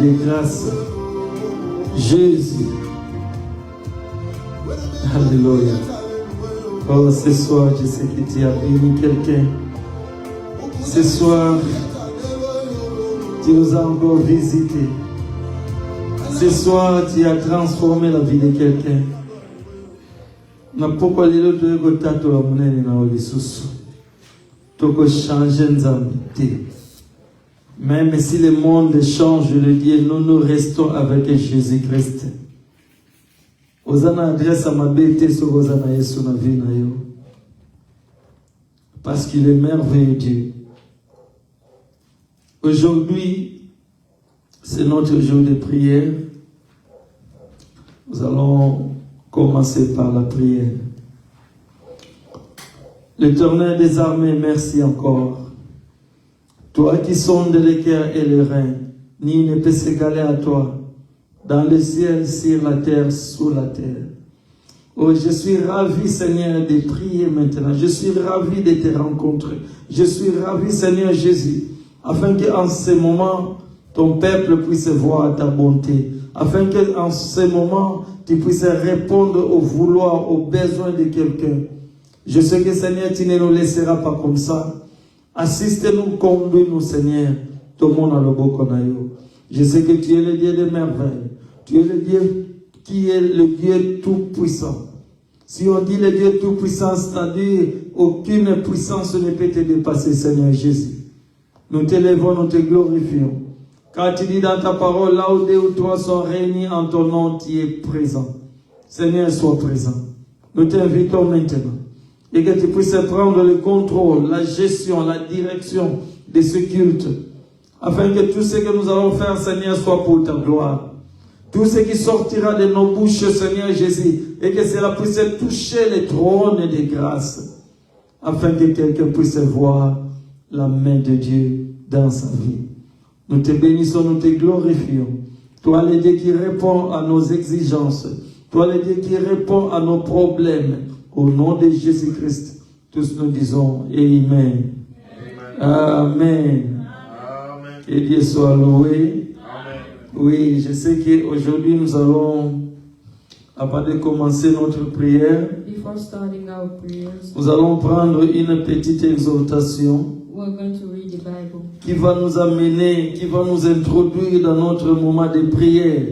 de grâce. Jésus. Alléluia. Oh, ce soir, je sais que tu as béni quelqu'un. Ce soir, tu nous as encore visités. Ce soir, tu as transformé la vie de quelqu'un. Pourquoi les autres même si le monde change, je le dis, nous restons avec Jésus-Christ. Osana adresse à ma bête sur Osana Yesu na vie na yo. Parce qu'il est merveilleux Dieu. Aujourd'hui, c'est notre jour de prière. Nous allons commencer par la prière. L'Éternel des armées, merci encore. Toi qui sondes les cœurs et les reins, ni ne peut s'égaler à toi, dans le ciel, sur la terre, sous la terre. Oh, je suis ravi, Seigneur, de prier maintenant. Je suis ravi de te rencontrer. Je suis ravi, Seigneur Jésus, afin qu'en ce moment, ton peuple puisse voir ta bonté. Afin qu'en ce moment, tu puisses répondre au vouloir, aux besoins de quelqu'un. Je sais que, Seigneur, tu ne nous laisseras pas comme ça. Assiste-nous, conduis-nous, Seigneur. Tout le monde a le beau conayo. Je sais que tu es le Dieu de merveille. Tu es le Dieu qui est le Dieu tout-puissant. Si on dit le Dieu tout-puissant, c'est-à-dire aucune puissance ne peut te dépasser, Seigneur Jésus. Nous t'élevons, nous te glorifions. Car tu dis dans ta parole, là où deux ou trois sont réunis en ton nom, tu es présent. Seigneur, sois présent. Nous t'invitons maintenant. Et que tu puisses prendre le contrôle, la gestion, la direction de ce culte. Afin que tout ce que nous allons faire, Seigneur, soit pour ta gloire. Tout ce qui sortira de nos bouches, Seigneur Jésus, et que cela puisse toucher les trônes de grâce. Afin que quelqu'un puisse voir la main de Dieu dans sa vie. Nous te bénissons, nous te glorifions. Toi, le Dieu qui répond à nos exigences. Toi, le Dieu qui répond à nos problèmes. Au nom de Jésus-Christ, tous nous disons Amen. Amen. Amen. Que Dieu soit loué. Amen. Oui, je sais qu'aujourd'hui nous allons, avant de commencer notre prière, nous allons prendre une petite exhortation qui va nous amener, qui va nous introduire dans notre moment de prière.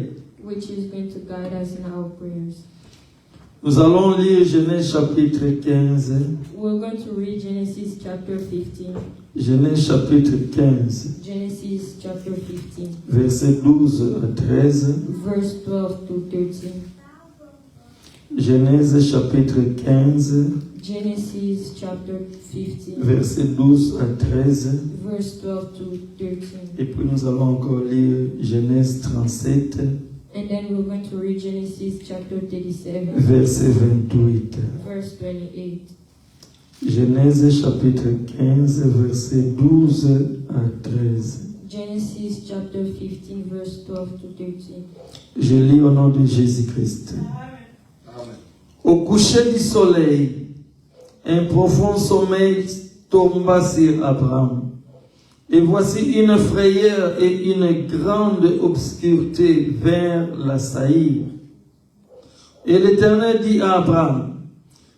Nous allons lire Genèse chapitre 15. We're going to read Genesis chapter 15. Genèse chapitre 15. Genesis chapter 15. Versets 12 à 13. Verse 12 to 13. Genèse chapitre 15. Genesis chapter 15. Versets 12 à 13. Verse 12 to 13. Et puis nous allons encore lire Genèse 37. And then we're going to read Genesis chapter 37. Verset 28. Verse 28. Genèse chapitre 15, verset 12 à 13. Genesis chapter 15, verse 12 to 13. Je lis au nom de Jésus-Christ. Au coucher du soleil, un profond sommeil tomba sur Abraham. Et voici une frayeur et une grande obscurité vers l'assaillir. Et l'Éternel dit à Abraham,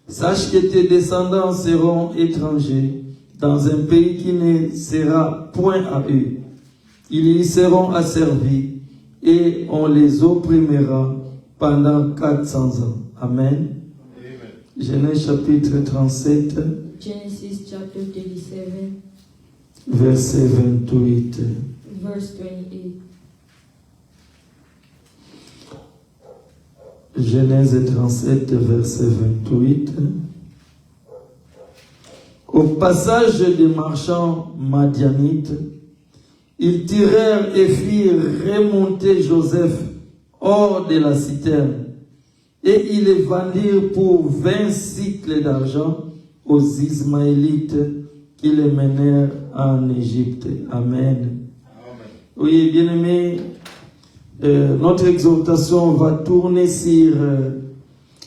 sache que tes descendants seront étrangers dans un pays qui ne sera point à eux. Ils y seront asservis et on les opprimera pendant 400 ans. Amen. Genèse chapitre 37. Genesis chapter 37. Verset 28. Verse 28. Genèse 37, verset 28. Au passage des marchands madianites, ils tirèrent et firent remonter Joseph hors de la citerne, et ils le vendirent pour 20 cycles d'argent aux Ismaélites qui les menèrent en Égypte. Amen. Amen. Oui, bien-aimés, notre exhortation va tourner sur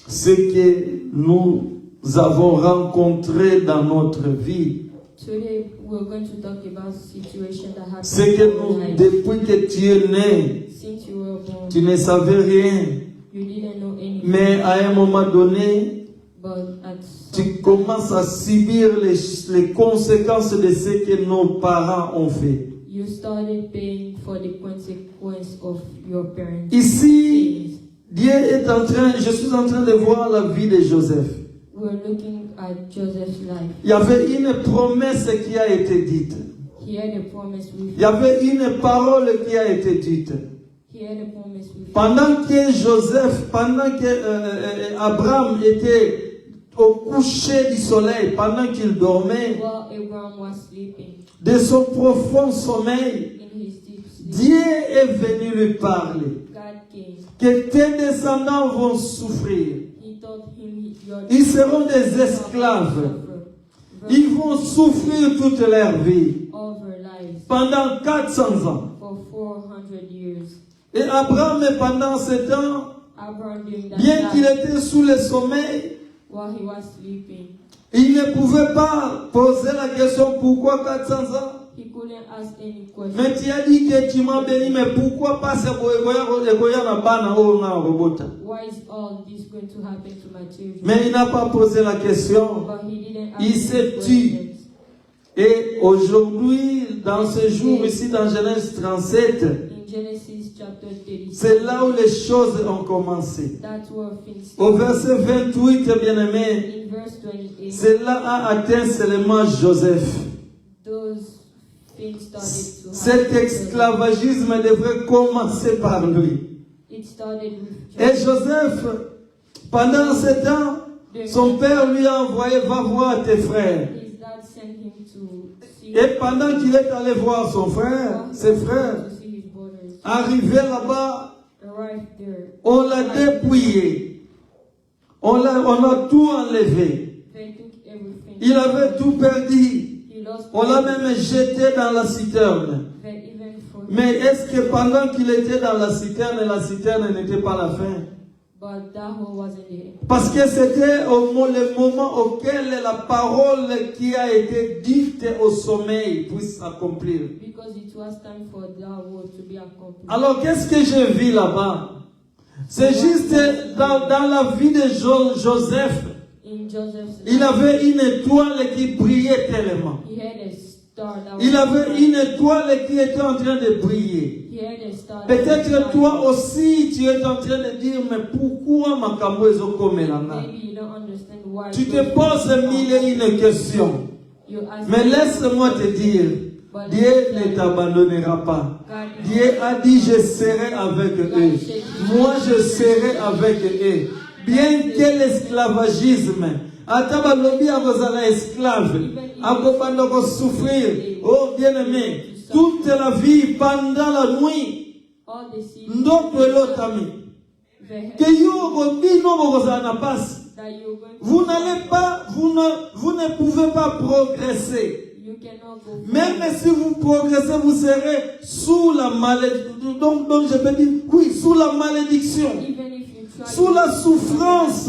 ce que nous avons rencontré dans notre vie Today we're going to talk about situation that happened C'est que in your life. depuis que tu es né, Since you were born, tu ne savais rien. you didn't know anything. Mais à un moment donné, But at tu some commences à subir les conséquences de ce que nos parents ont fait. you started paying for the consequence of your parents' Ici, sins. Dieu est je suis en train de voir la vie de Joseph. We're looking at Joseph's life. Il y avait une promesse qui a été dite. He had a promise with Il y avait une parole qui a été dite. He had a promise with Pendant que Abraham était au coucher du soleil, pendant qu'il dormait, while Abraham was sleeping de son profond sommeil, in his deep sleep. Dieu est venu lui parler. God came. Que tes descendants vont souffrir. He told him your Ils seront des esclaves. Ils vont souffrir toute leur vie. of her lives Pendant 400 ans. for 400 years. Et Abraham, pendant ce temps, Abraham during that bien qu'il time, était sous le sommeil, while he was sleeping, il ne pouvait pas poser la question pourquoi 400 ans. he couldn't ask any question. Mais tu as dit que tu m'as béni, mais pourquoi pas ce Why is all this going to happen to my children? Mais il n'a pas posé la question. But he didn't Il ask s'est any tu. questions. Et aujourd'hui, dans ce jour ici, dans Genèse 37, In Genesis chapter 36, c'est là où les choses ont commencé. that's where things Au started. verset 28, bien-aimé, In verse 28, cela a atteint seulement Joseph. those things started to Cet happen. esclavagisme devrait commencer par lui. It started with Et Joseph, pendant ce temps, son père lui a envoyé, va voir tes frères. His dad sent him to see Et pendant qu'il est allé voir son frère, ses frères, to see his brothers. arrivé là-bas, Arrived there, on l'a dépouillé. On a tout enlevé. they took everything. Il avait tout perdu. He lost On l'a everything. même jeté dans la citerne. They even forgot. Mais est-ce que pendant qu'il était dans la citerne n'était pas la fin? But that hole wasn't there. Parce que c'était le moment auquel la parole qui a été dite au sommeil puisse s'accomplir. Because it was time for that word to be accomplished. Alors qu'est-ce que je vis là-bas? C'est juste dans la vie de Joseph, In Joseph's il life, avait une étoile qui brillait tellement. he had a star that Il was avait une étoile qui était en train de briller. He had a star that was Peut-être toi aussi, tu es en train de dire, mais pourquoi ma camouezo comme là? Maybe you don't understand why. Tu te poses mille et une questions. You ask Mais me, laisse-moi te dire, but Dieu ne t'abandonnera pas. God Dieu a dit, je serai avec eux. Moi, je serai avec eux. Bien que l'esclavagisme, Atabalobi a vos esclaves, Akobandoko souffrir, oh bien-aimé, toute la vie pendant la nuit, all the seeds ndoto elotami, that que yo bino bozana passe. you're going to, Vous n'allez pas, vous ne pouvez pas progresser. you cannot go. Même si vous progressez, vous serez sous la malédiction. Donc je peux dire, oui, sous la malédiction, Even if you try, sous la souffrance.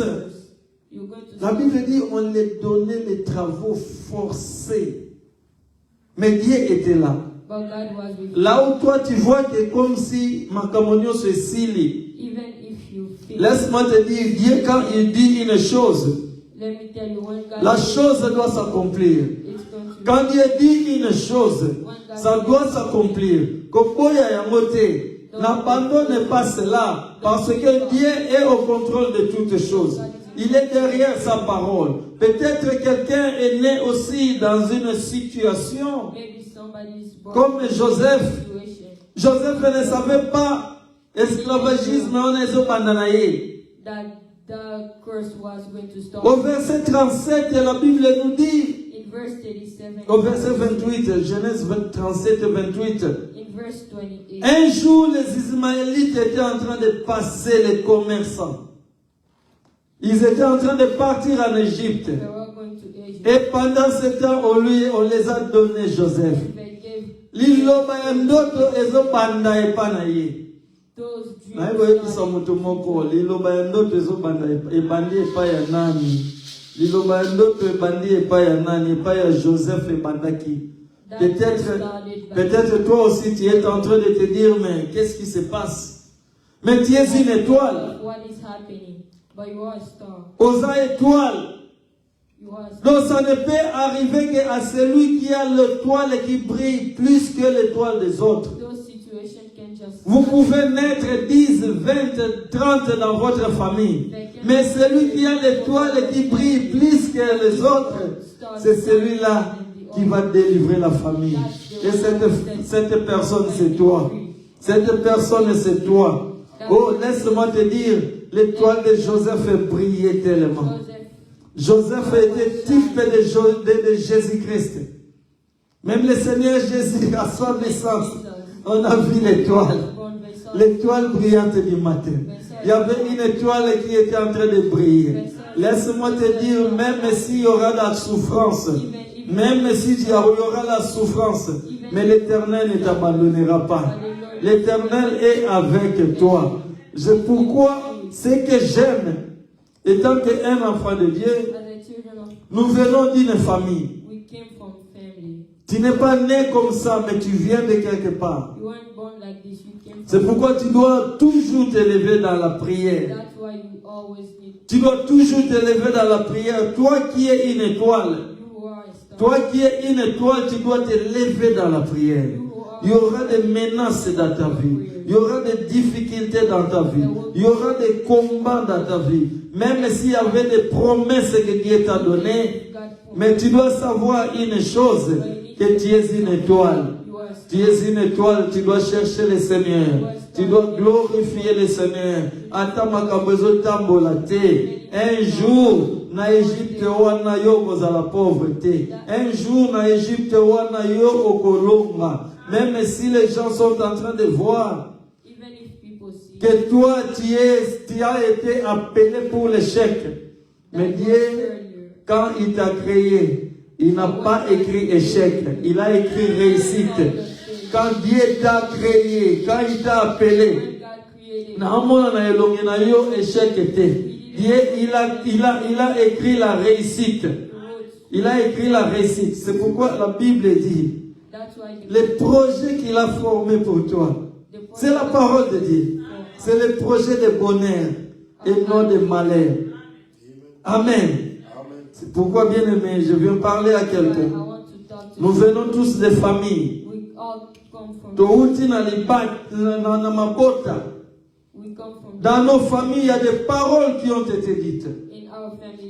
you're going to. La Bible dit, on les donnait les travaux forcés. Mais Dieu était là. But God was with you. Là où toi tu vois que comme si Makamonio se sili. Even if you feel. Laisse-moi te dire, Dieu quand il dit une chose, Let me tell you, when God la says chose doit s'accomplir. it's going to. Quand Dieu dit une chose, ça doit s'accomplir. Koboya ya moté, n'abandonne pas cela, parce que Dieu est au contrôle de toutes choses. Il est derrière sa parole. Peut-être quelqu'un est né aussi dans une situation Maybe somebody's born comme in a Joseph. situation Joseph ne savait pas esclavagisme on est au bandanaye. that the curse was going to start. Au verset 37, la Bible nous dit, In verse 37, au verset 28, Genèse 37, 28, in verse 28, un jour les Ismaélites étaient en train de passer les commerçants. Ils étaient en train de partir en Égypte. they were going to Egypt. Et pendant ce temps, on les a donné Joseph. They gave Liloba ya ndoto ezobanda epana ye. those dreams. Na hivyo hivi sa mtu moko liloba ya ndoto ezobanda ebandi epa ya nani? Liloba ndoto bandi epa ya nani, epa ya Joseph et bandaki. Peut-être toi aussi tu es en train de te dire, mais qu'est-ce qui se passe? Mais tu es une étoile. What is happening? But you are a star. Osa étoile. You are a star. Donc ça ne peut arriver qu'à celui qui a l'étoile qui brille plus que l'étoile des autres. Those situations can just Vous pouvez naître 10, 20, 30 dans votre famille. Mais celui qui a l'étoile qui brille plus que les autres, c'est celui-là qui va délivrer la famille. Et cette personne, c'est toi. Cette personne, c'est toi. Oh, laisse-moi te dire, l'étoile de Joseph brillait tellement. Joseph était type de Jésus-Christ. Même le Seigneur Jésus, à son naissance, on a vu l'étoile. L'étoile brillante du matin. Il y avait une étoile qui était en train de briller. Laisse-moi te dire, même s'il y aura la souffrance, même s'il y aura la souffrance, mais l'Éternel ne t'abandonnera pas. L'Éternel est avec toi. Pourquoi? Ce que j'aime, étant qu'un enfant de Dieu, nous venons d'une famille. Tu n'es pas né comme ça, mais tu viens de quelque part. C'est pourquoi tu dois toujours t'élever dans la prière. Tu dois toujours t'élever dans la prière. Toi qui es une étoile, toi qui es une étoile, tu dois t'élever dans la prière. Il y aura des menaces dans ta vie. Il y aura des difficultés dans ta vie. Il y aura des combats dans ta vie. Même s'il y avait des promesses que Dieu t'a données, mais tu dois savoir une chose, que tu es une étoile. Tu es une étoile, tu dois chercher le Seigneur. Tu dois glorifier le Seigneur. Un jour, na Égypte wana yo kozala pauvreté. Un jour, na Égypte wana yo okolonga. Même si les gens sont en train de voir que toi, tu as été appelé pour l'échec. Mais Dieu, quand il t'a créé, il n'a pas écrit échec, il a écrit réussite. Quand Dieu t'a créé, quand il t'a appelé, Dieu, il a écrit la réussite. Il a écrit la réussite. C'est pourquoi la Bible dit, les projets qu'il a formés pour toi, c'est la parole de Dieu. C'est le projet de bonheur et non de malheur. Amen. C'est pourquoi, bien aimé, je viens parler à quelqu'un. Nous venons tous des familles. Dans nos familles, il y a des paroles qui ont été dites.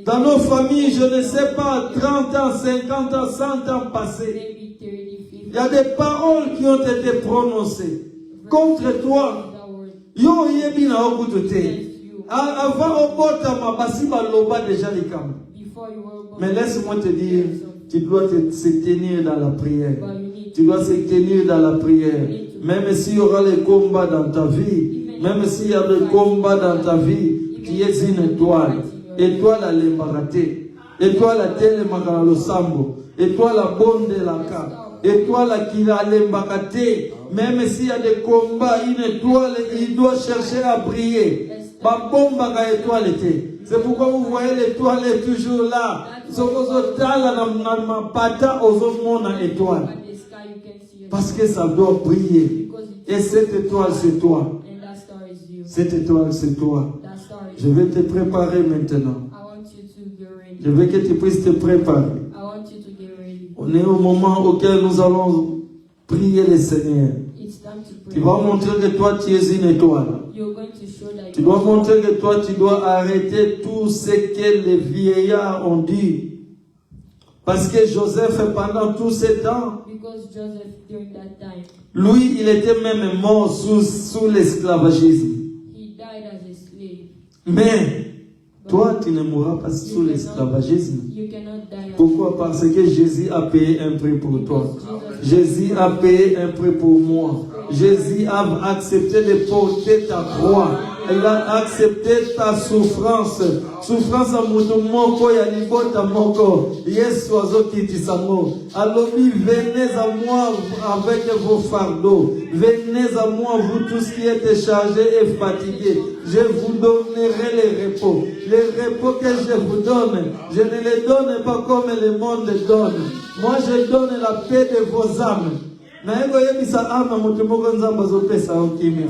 Dans nos familles, je ne sais pas, 30 ans, 50 ans, 100 ans passés, il y a des paroles qui ont été prononcées contre toi. Yo yebi na okutute. Avant obota mabasi baloba déjà les cam. Mais laisse-moi te dire, tu dois se tenir dans la prière. Tu dois se tenir dans la prière. Même s'il y aura les combats dans ta vie, même s'il y a des combats dans ta vie, tu es une étoile. Étoile à l'embarraté. Étoile à télémagara le sambo. Étoile à bonde la ka. Étoile à qui a l'embarraté. Même s'il y a des combats, une étoile, il doit chercher à briller. Ma bombe à étoile était. C'est pourquoi vous voyez l'étoile est toujours là. Parce que ça doit briller. Et cette étoile, c'est toi. Cette étoile, c'est toi. Je vais te préparer maintenant. Je veux que tu puisses te préparer. On est au moment auquel nous allons prier le Seigneur. Tu vas montrer que toi, tu es une étoile. Tu dois montrer que toi, tu dois arrêter tout ce que les vieillards ont dit. Parce que Joseph, pendant tout ce temps, lui, il était même mort sous l'esclavagisme. Mais toi, tu ne mourras pas sous l'esclavagisme. Pourquoi? Parce que Jésus a payé un prix pour toi. Jésus a payé un prix pour moi. Jésus a accepté de porter ta croix. Il a accepté ta souffrance. Souffrance à moko ya libota moko. Yesu azokitisamo. Alobi, venez à moi avec vos fardeaux. Venez à moi, vous tous qui êtes chargés et fatigués. Je vous donnerai le repos. Le repos que je vous donne, je ne le donne pas comme le monde donne. Moi, je donne la paix de vos âmes. Naego yebisa ama mutu moko nzamba zo pesa yo kimia.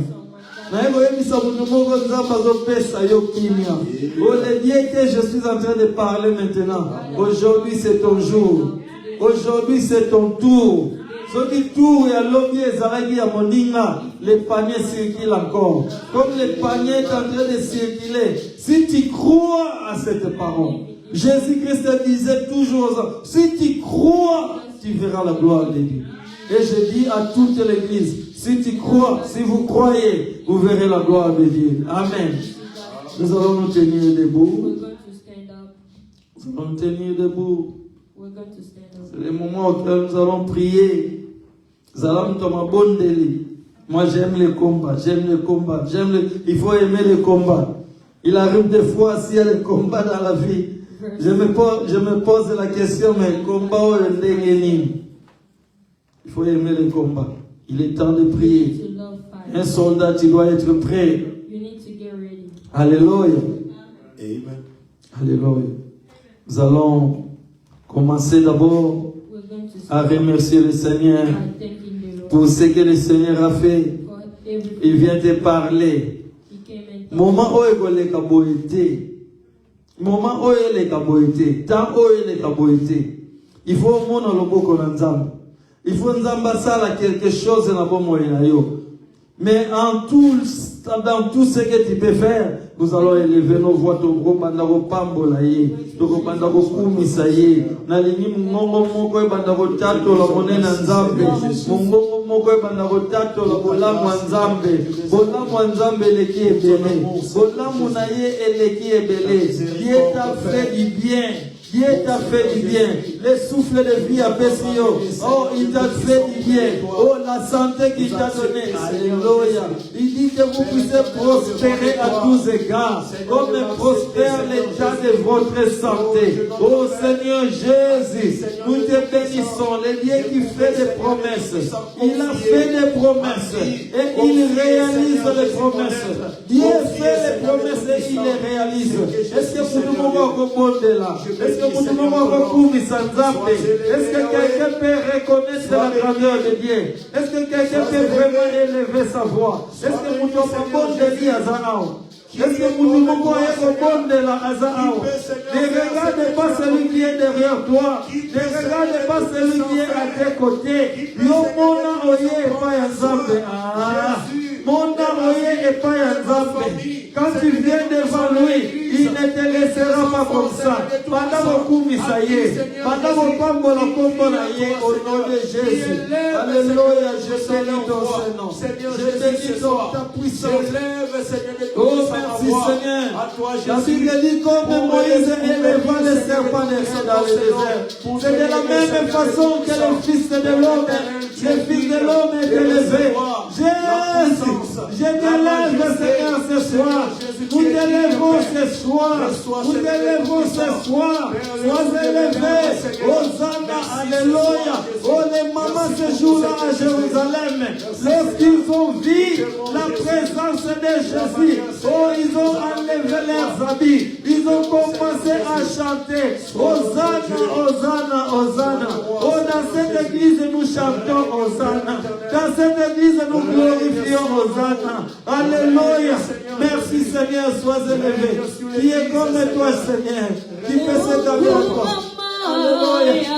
Naego yebisa mutu moko nzamba zo pesa yo kimia. Oh, le Dieu que je suis en train de parler maintenant. Aujourd'hui c'est ton jour. Aujourd'hui c'est ton tour. Ce qui tourne à l'objet ezalaki ya moninga, les paniers circulent encore. Comme les paniers est en train de circuler. Si tu crois à cette parole, Jésus-Christ disait toujours aux hommes, si tu crois, tu verras la gloire de Dieu. Et je dis à toute l'église, si tu crois, si vous croyez, vous verrez la gloire de Dieu. Amen. Nous allons nous tenir debout. Nous allons nous tenir debout. C'est le moment où nous allons prier. Moi j'aime les combats, il faut aimer les combats. Il arrive des fois s'il y a des combats dans la vie. Je me pose la question, mais combat ou le déguéni? Il faut aimer les combats. Il est temps de prier. Un soldat, tu dois être prêt. Alléluia. Amen. Alléluia. Nous allons commencer d'abord à remercier le Seigneur pour ce que le Seigneur a fait. Il vient te parler. Moment où il est kaboité. Moment où il est kaboité. Tant où il est kaboité. Il faut au monde le boko nanzam. Il faut nzambasala quelque chose dans bon moyen yo. Mais dans tout ce que tu peux faire, nous allons élever nos voix to banda ko pambola ye, to banda ko kumisa ye. Na lingi mungongo moko e banda ko tato la monena nzambe. Mungongo moko e banda ko tato la bolamu nzambe. Bolamu nzambe leki ebele. Bolamu na ye eleki ebele. Dieu t'a fait du bien. Dieu t'a fait du bien. Le souffle de vie à Pessio. Oh, il t'a fait du bien. Oh, la santé qu'il t'a donnée. Alléluia. Il dit que vous puissiez prospérer à tous égards. Comme prospère l'état de votre santé. Oh, Seigneur Jésus, nous te bénissons. Le Dieu qui fait des promesses. Il a fait des promesses. Et il réalise les promesses. Dieu fait les promesses et il les réalise. Est-ce que vous nous voyez là? Est-ce que quelqu'un peut reconnaître la grandeur de Dieu? Est-ce que quelqu'un peut vraiment élever sa voix? Est-ce que vous avez un bon délit à Zahao? Est-ce que vous avez un bon délit à Zahao? Ne regarde pas celui qui est derrière toi. Ne regarde pas celui qui est à tes côtés. Yo mona oye pas ensemble. Mona oye et pas ensemble. Quand tu viens devant lui, il ne te laissera pas comme ça. Pendant beaucoup misaye, pendant beaucoup au nom de Jésus. Alléluia, je bénis ton Seigneur. Je bénis ta puissance. Oh, merci Seigneur. La Bible dit comme Moïse éleva le serpent dans le désert. C'est de la même façon que le Fils de l'homme est élevé. Jésus, je t'élève Seigneur ce soir. Nous t'élèvons ce soir. Nous t'élèvons ce soir. Sois élevé. Hosanna, alléluia. Oh, les mamans ce jour-là à Jérusalem, lorsqu'ils ont vu la présence de Jésus, oh, ils ont enlevé leurs habits. Ils ont commencé à chanter. Hosanna, Hosanna, Hosanna. Oh, dans cette église, nous chantons Hosanna. Dans cette église, nous glorifions Hosanna. Alléluia. Merci Seigneur, sois élevé. Qui est comme toi, Seigneur, qui fait cette amour. Alléluia.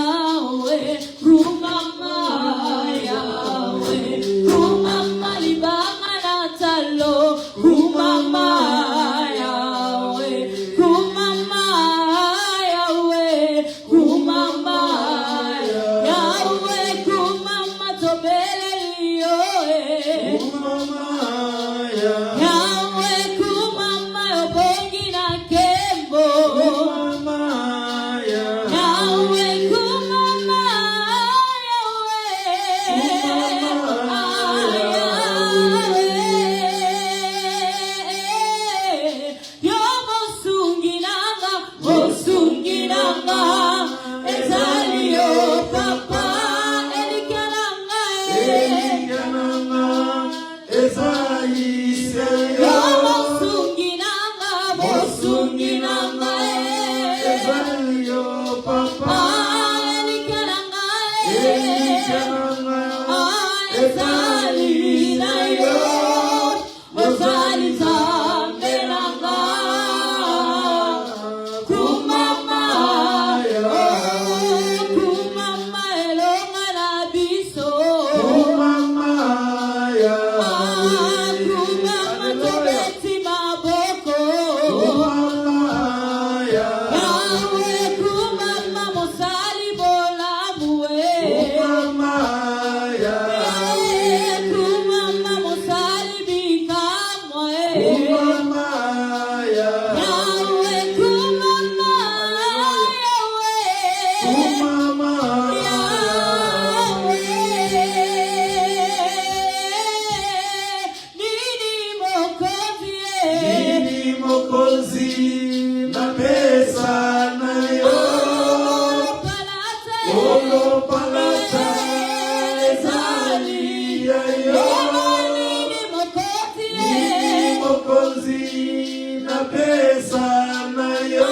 pesa na yo.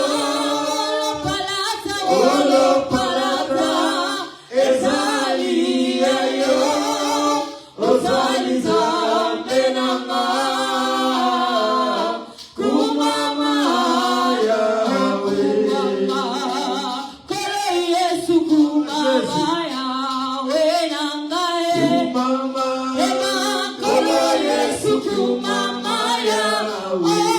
Olo palata ezali ya yo. Ozali zambe nanga. Kumama Yahweh. Kore Yesu kumama Yahweh nanga. Kumama. Ema kore Yesu kumama Yahweh.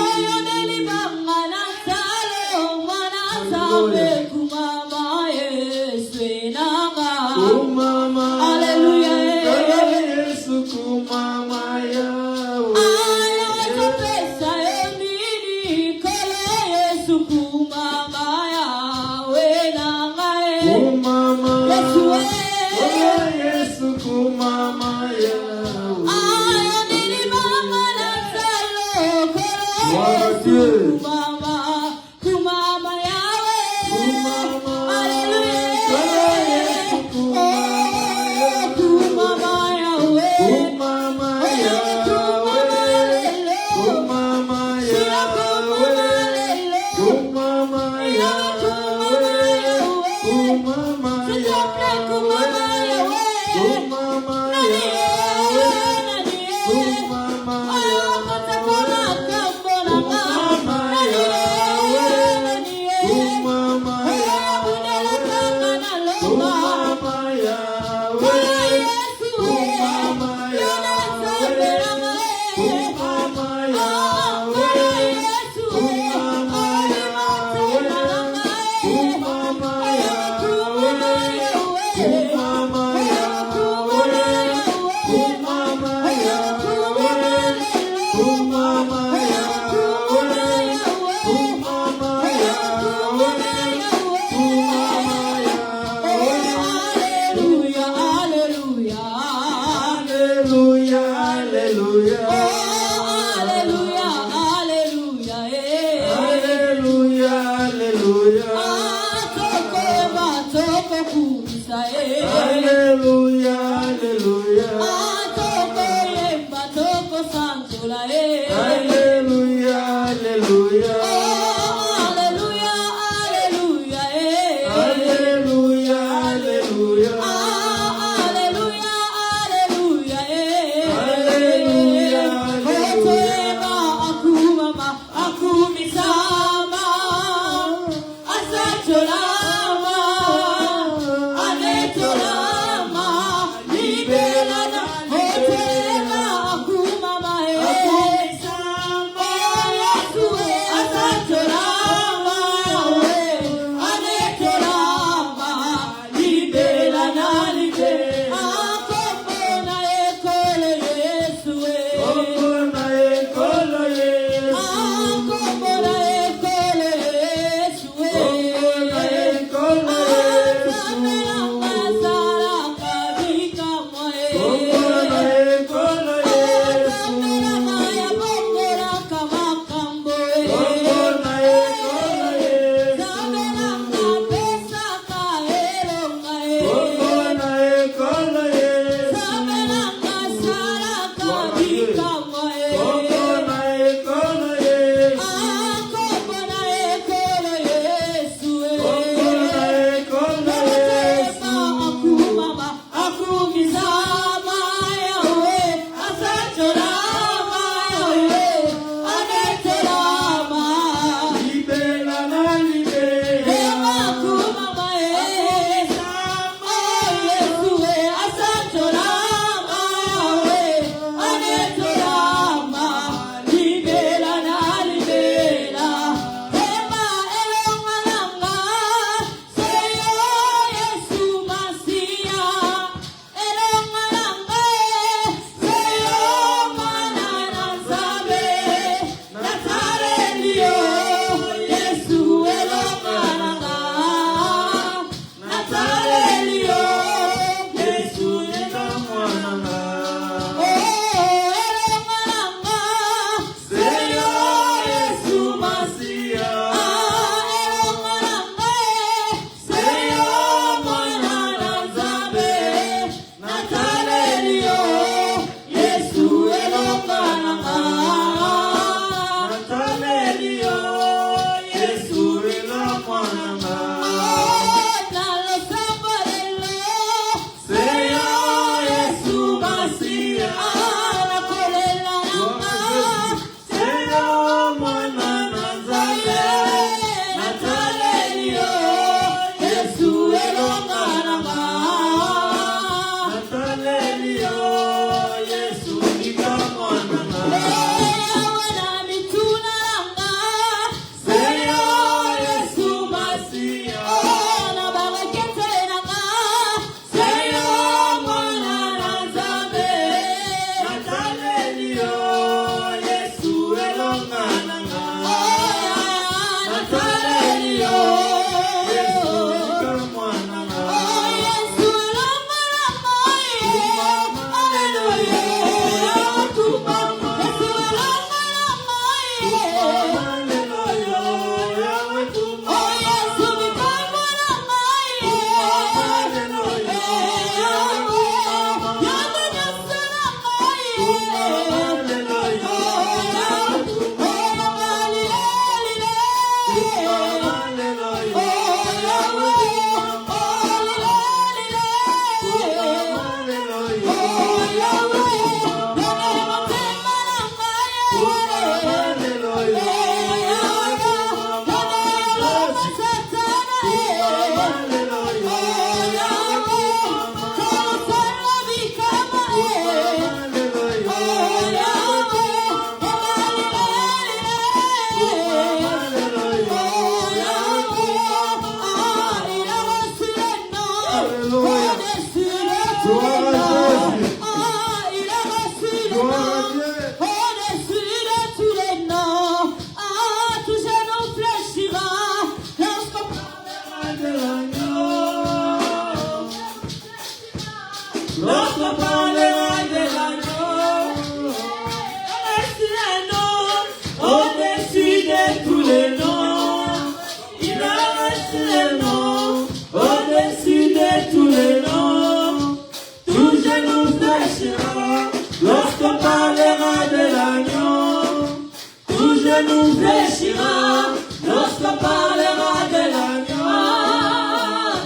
nous fléchira lorsqu'on parlera de l'agneau.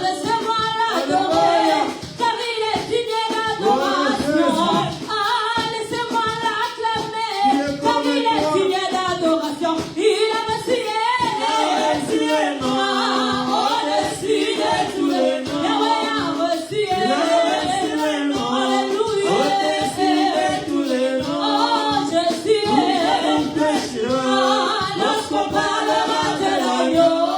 Laissez-moi l'adorer, car il est digne d'adoration. Laissez-moi l'acclamer, car il est digne d'adoration. Il a reçu moi au-dessus de tous les noms. Yahweh a reçu alléluia, au-dessus de tous les noms. Jésus est lorsqu'on parlera de l'agneau.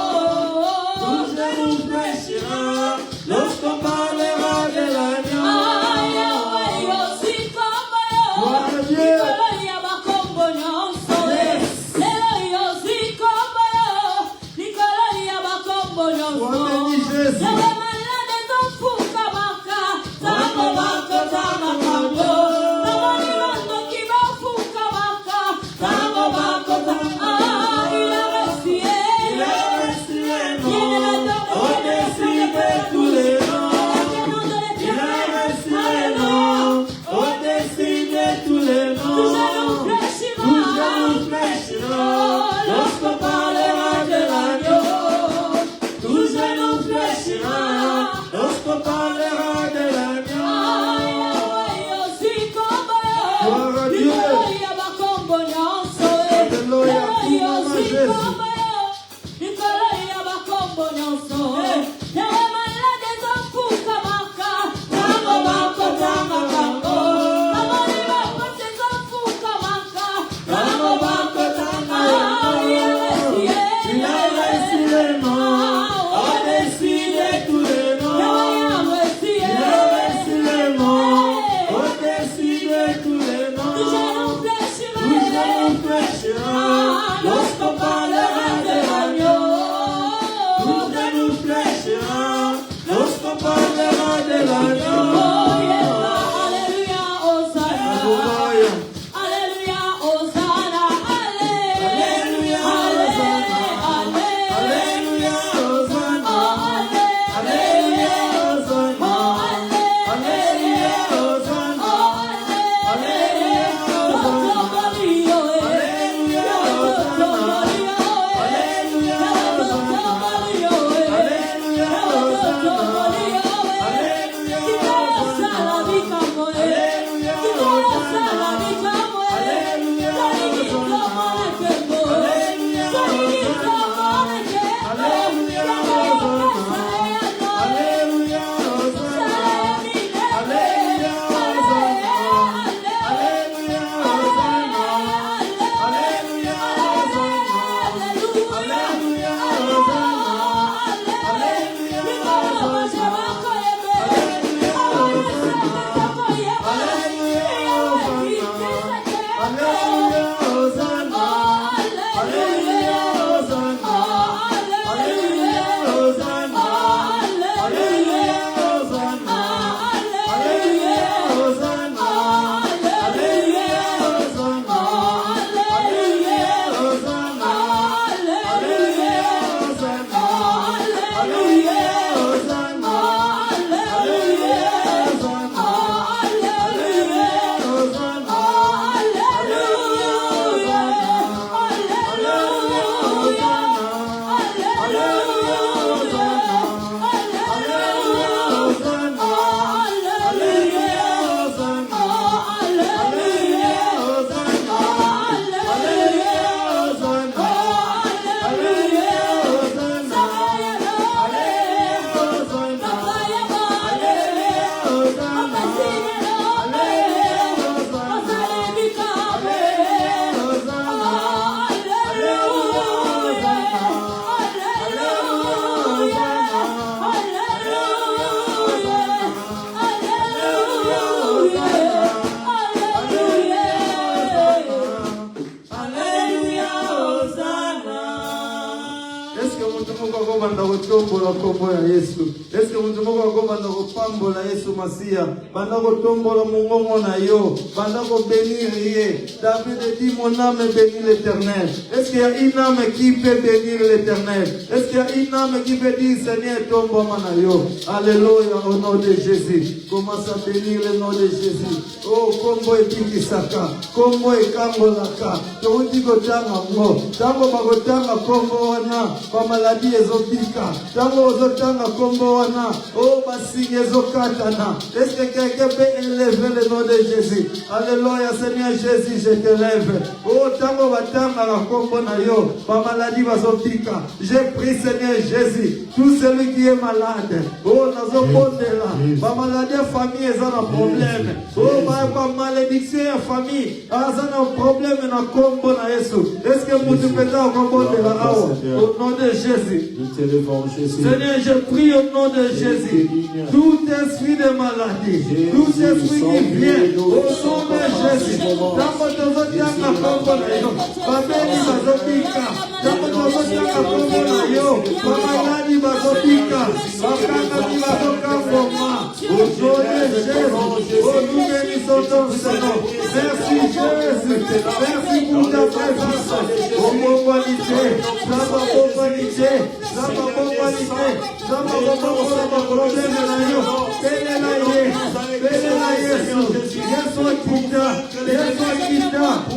mutu moko akobanda kotombola kombo ya Yesu? Est-ce que mutu moko akobanda kopambola Yesu Masia? Banda kotombola mongongo na yo, banda kobénir ye. David dit mon âme bénit l'Éternel. Est-ce qu'il y a une âme qui peut bénir l'Éternel? Est-ce qu'il y a une âme qui peut dire Seigneur tombe na yo? Alléluia au nom de Jésus. Commence à bénir le nom de Jésus. Oh kombo epikisaka, kombo ekangolaka. Touti kotanga mo, tango bakotanga kombo wana, ba maladie ezobika. Tango ozotanga kombo wana, oh basinye ezokatana. Est-ce que quelqu'un peut élever le nom de Jésus? Alléluia Seigneur Jésus, je te lève. Oh tango batanga la kombo na yo, ba maladie bazobika. J'ai pris Seigneur Jésus, tout celui qui est malade. Oh nazobondela, ba maladie famille eza na problème. Oh ba malédiction ya famille, eza na problème na kombo na Yesu. Est-ce que vous pouvez kobondela ao au nom de Jésus? Seigneur, je prie au nom de Jésus. Tout esprit de maladie, tout esprit qui vient au nom de Jésus. Tango tozotianga kombo na yo, babeli bazobika. Tango tozotianga kombo na yo, bamaladi bazobika. Bakangaki bazokamboma. Au nom de Jésus, oh nous bénissons ton Seigneur. Merci Jésus, merci pour ta présence. Oh mon qualité, ça va pour qualité, ça va pour qualité, ça va pour problème na yo. Bele na Yesu, Yesu kita,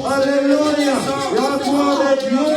alléluia, la gloire de Dieu,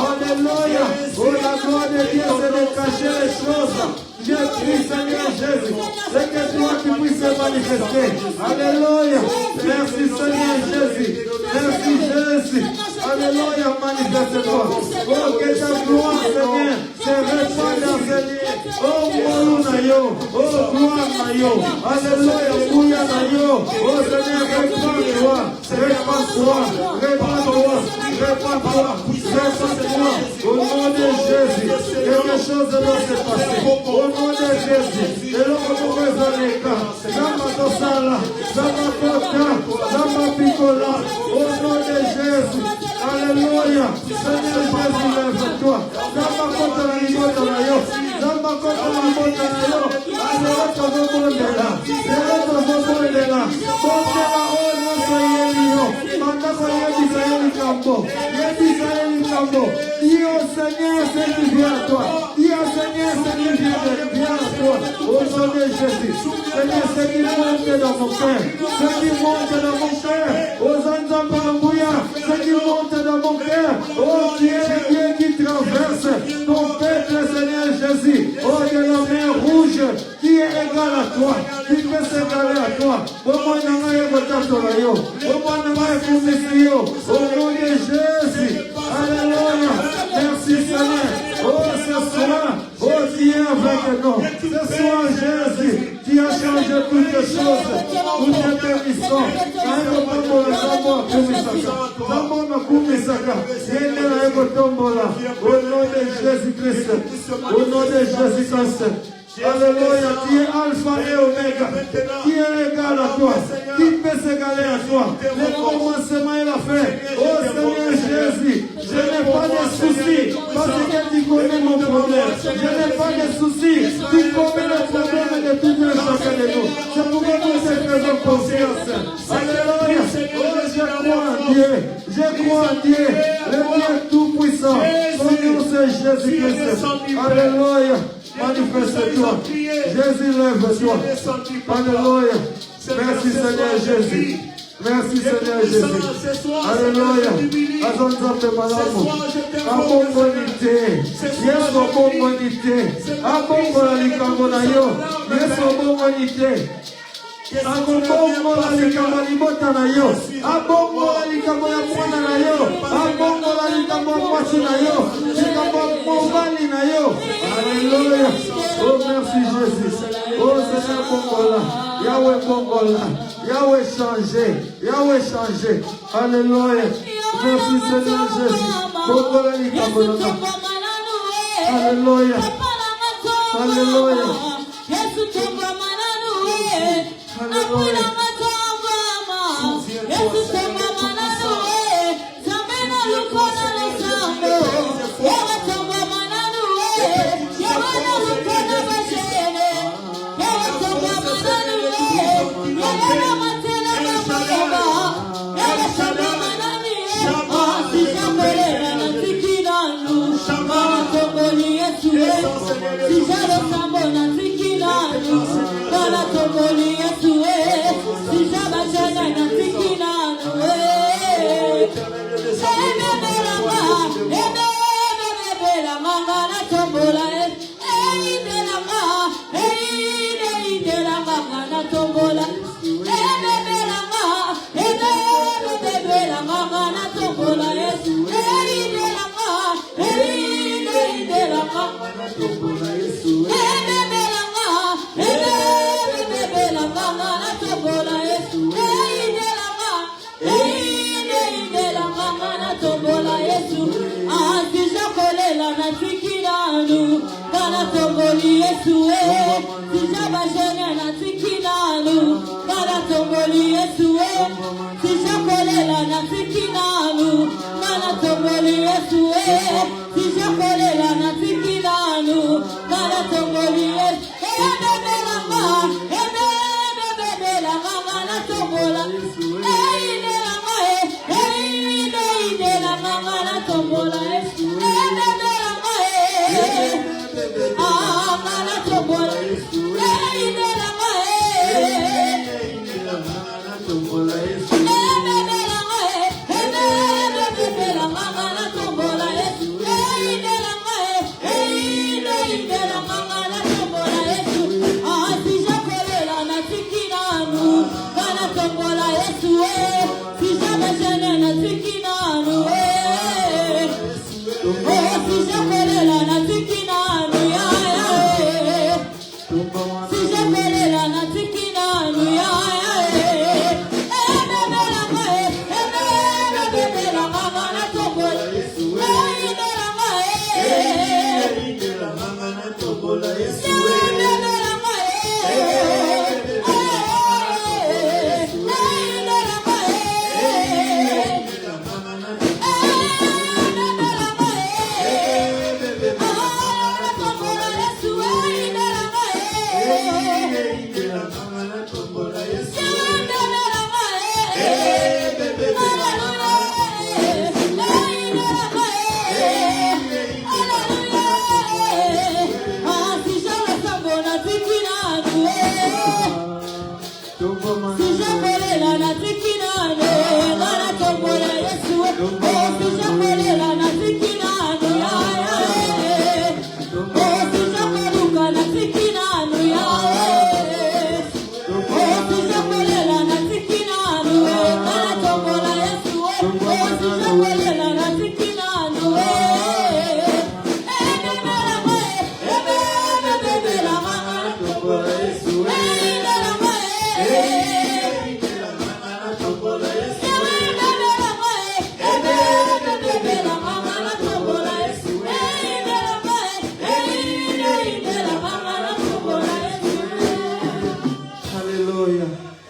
alléluia, oh la gloire de Dieu c'est de cacher les choses. Je prie Seigneur Jésus, c'est que toi qui puisses se manifester. Alléluia. Merci Seigneur Jésus. Merci Jésus. Alléluia, manifeste-toi. Oh, que ta gloire Seigneur se répande dans ce lieu. Oh, Moulou na yo. Oh, gloire na yo. Alléluia, Mouya na yo. Oh Seigneur, répands-toi. Répands-toi. Répands-toi. Répands-toi. Répands-toi. Au nom de Jésus, quelque chose doit se passer. Au nom de Jésus, et l'on peut s'arrêter. Zamba Tosala, Zamba Kota, Zamba Picola. Au nom de Jésus, alléluia. Seigneur Jésus, lève-toi. Zamba Kota la libota na yo. Zamba Kota la libota na yo. Alléluia, tozobondela. Alléluia, tozobondela. Bondela, oh notre Yélio. Mandako yebisa yelikambo. Yebisa yelikambo. Dis au Seigneur, Seigneur, viens à toi. Dis au Seigneur, Seigneur, viens à toi. Au nom de Jésus. Seigneur, ce qui monte dans mon cœur. Ce qui monte dans mon cœur. Aux Anzambambouya. Ce qui monte dans mon cœur. Oh Dieu, Dieu qui traverse ton peuple, Seigneur Jésus. Oh de la mer rouge. Qui est égal à toi. Qui peut s'égaler à toi. Au nom de Jésus. Alléluia. Merci Seigneur. Oh ce soir, oh tu es avec nous. Ce soir Jésus, tu as changé toutes les choses. Nous te bénissons. Au nom de Jésus-Christ. Au nom de Jésus-Christ. Alléluia, tu es Alpha et Omega, qui est égal à toi, qui peut s'égaler à toi, le commencement et la fin. Oh Seigneur Jésus, je n'ai pas de soucis, parce que tu connais mon problème. Je n'ai pas de soucis, tu connais le problème de tout un chacun de nous. C'est pourquoi nous te faisons confiance. Alléluia, oh je crois en Dieu, je crois en Dieu, le Dieu tout-puissant. Son nom c'est Jésus-Christ. Alléluia. Manifeste-toi. Jésus, lève-toi. Alléluia. Merci Seigneur Jésus. Merci Seigneur Jésus. Alléluia. Azonzambe malamu. Abongonité. Yesu abongonité. Abongola likambo na yo. Yesu abongonité. Abongola likambo libota na yo. Abongola likambo ya mwana na yo. Abongola likambo ya mwasi na yo. Likambo ya mobali na yo. Alléluia. Oh merci Jésus. Oh Seigneur Bongola. Yahweh Bongola. Yahweh changé. Yahweh changé. Alléluia. Merci Seigneur Jésus. Bongola likambo na yo. Alléluia. Alléluia. Alléluia.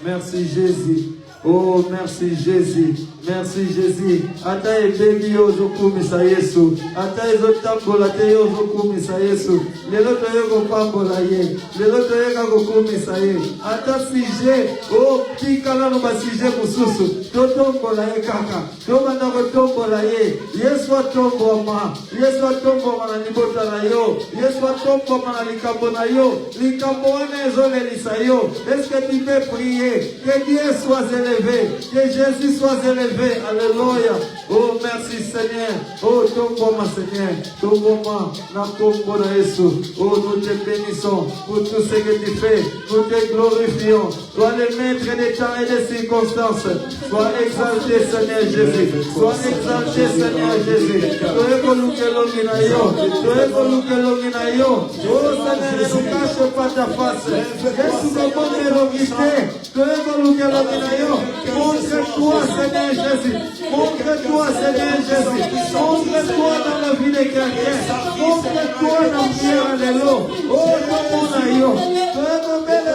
Merci Jésus. Oh, merci Jésus. Merci Jésus. Ata ebengi yo ozokumisa Yesu. Ata ezotambola te yo ozokumisa Yesu. Lelo toyeko pambola ye. Lelo toyeka kokumisa ye. Ata sije. Oh, tikala no basije mususu. Totombola ye kaka. Tomanda kotombola ye. Yesu atomboma. Yesu atomboma na libota na yo. Yesu atomboma na likambo na yo. Likambo wana ezolelisa yo. Est-ce que tu peux prier? Que Dieu soit élevé. Que Jésus soit élevé. Alléluia. Oh, merci Seigneur. Oh, tombe-moi Seigneur. Tombe-moi. Nakombo na Yesu. Oh, nous te bénissons pour tout ce que tu fais. Nous te glorifions. Sois le maître des temps et des circonstances. Sois exalté Seigneur Jésus. Sois exalté Seigneur Jésus. Sois évolué l'omina-yo. Sois évolué l'omina-yo. Oh Seigneur, ne nous cache pas ta face. Jésus nous montre l'omité. Sois évolué l'omina-yo. Montre-toi Seigneur Jésus. Montre-toi Seigneur Jésus. Montre-toi dans la vie de quelqu'un. Montre-toi dans le ciel. Alléluia. Oh, l'omina-yo. Sois évolué la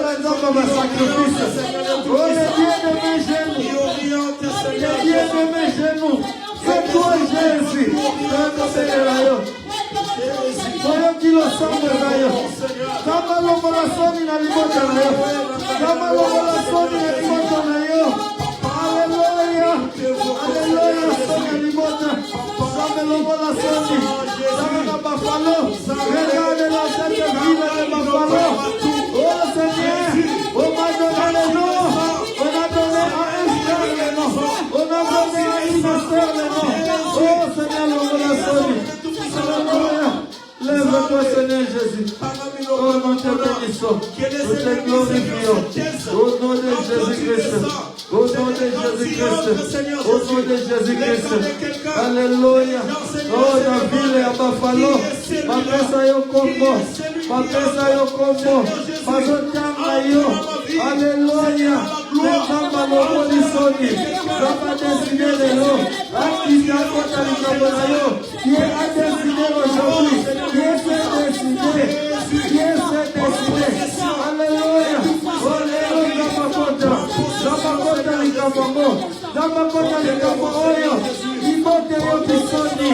sacrifice. Oh, le Dieu de mes genoux. Le Dieu de mes genoux. C'est toi Jésus. Soyo kilo sambo nayo. Kama longola soni na libota nayo. Kama longola soni na libota nayo. Alléluia. Alléluia. Soni libota. Kama longola soni. Kama na bafalo. Regarde la tête ville de bafalo. Oh Seigneur. On m'a donné le nom. On a donné à un frère le nom. On a donné à une sœur le nom. Jésus. Oh, nous te bénissons. Nous te glorifions. Au nom de Jésus-Christ. Au nom de Jésus-Christ. Au nom de Jésus-Christ. Alléluia. Oh, la ville est à Buffalo. Mapesa yo kombo. Mapesa yo kombo. Mazotanga yo. Alléluia. Nzamba lobo lisoni. Nzamba décidé de l'eau. Akita kota likabona yo. Qui a décidé aujourd'hui. Qui est décidé. Qui est décidé. Alléluia. Alléluia. Nzamba kota likabongo. Nzamba kota likaboyo. Libote yo bisoni.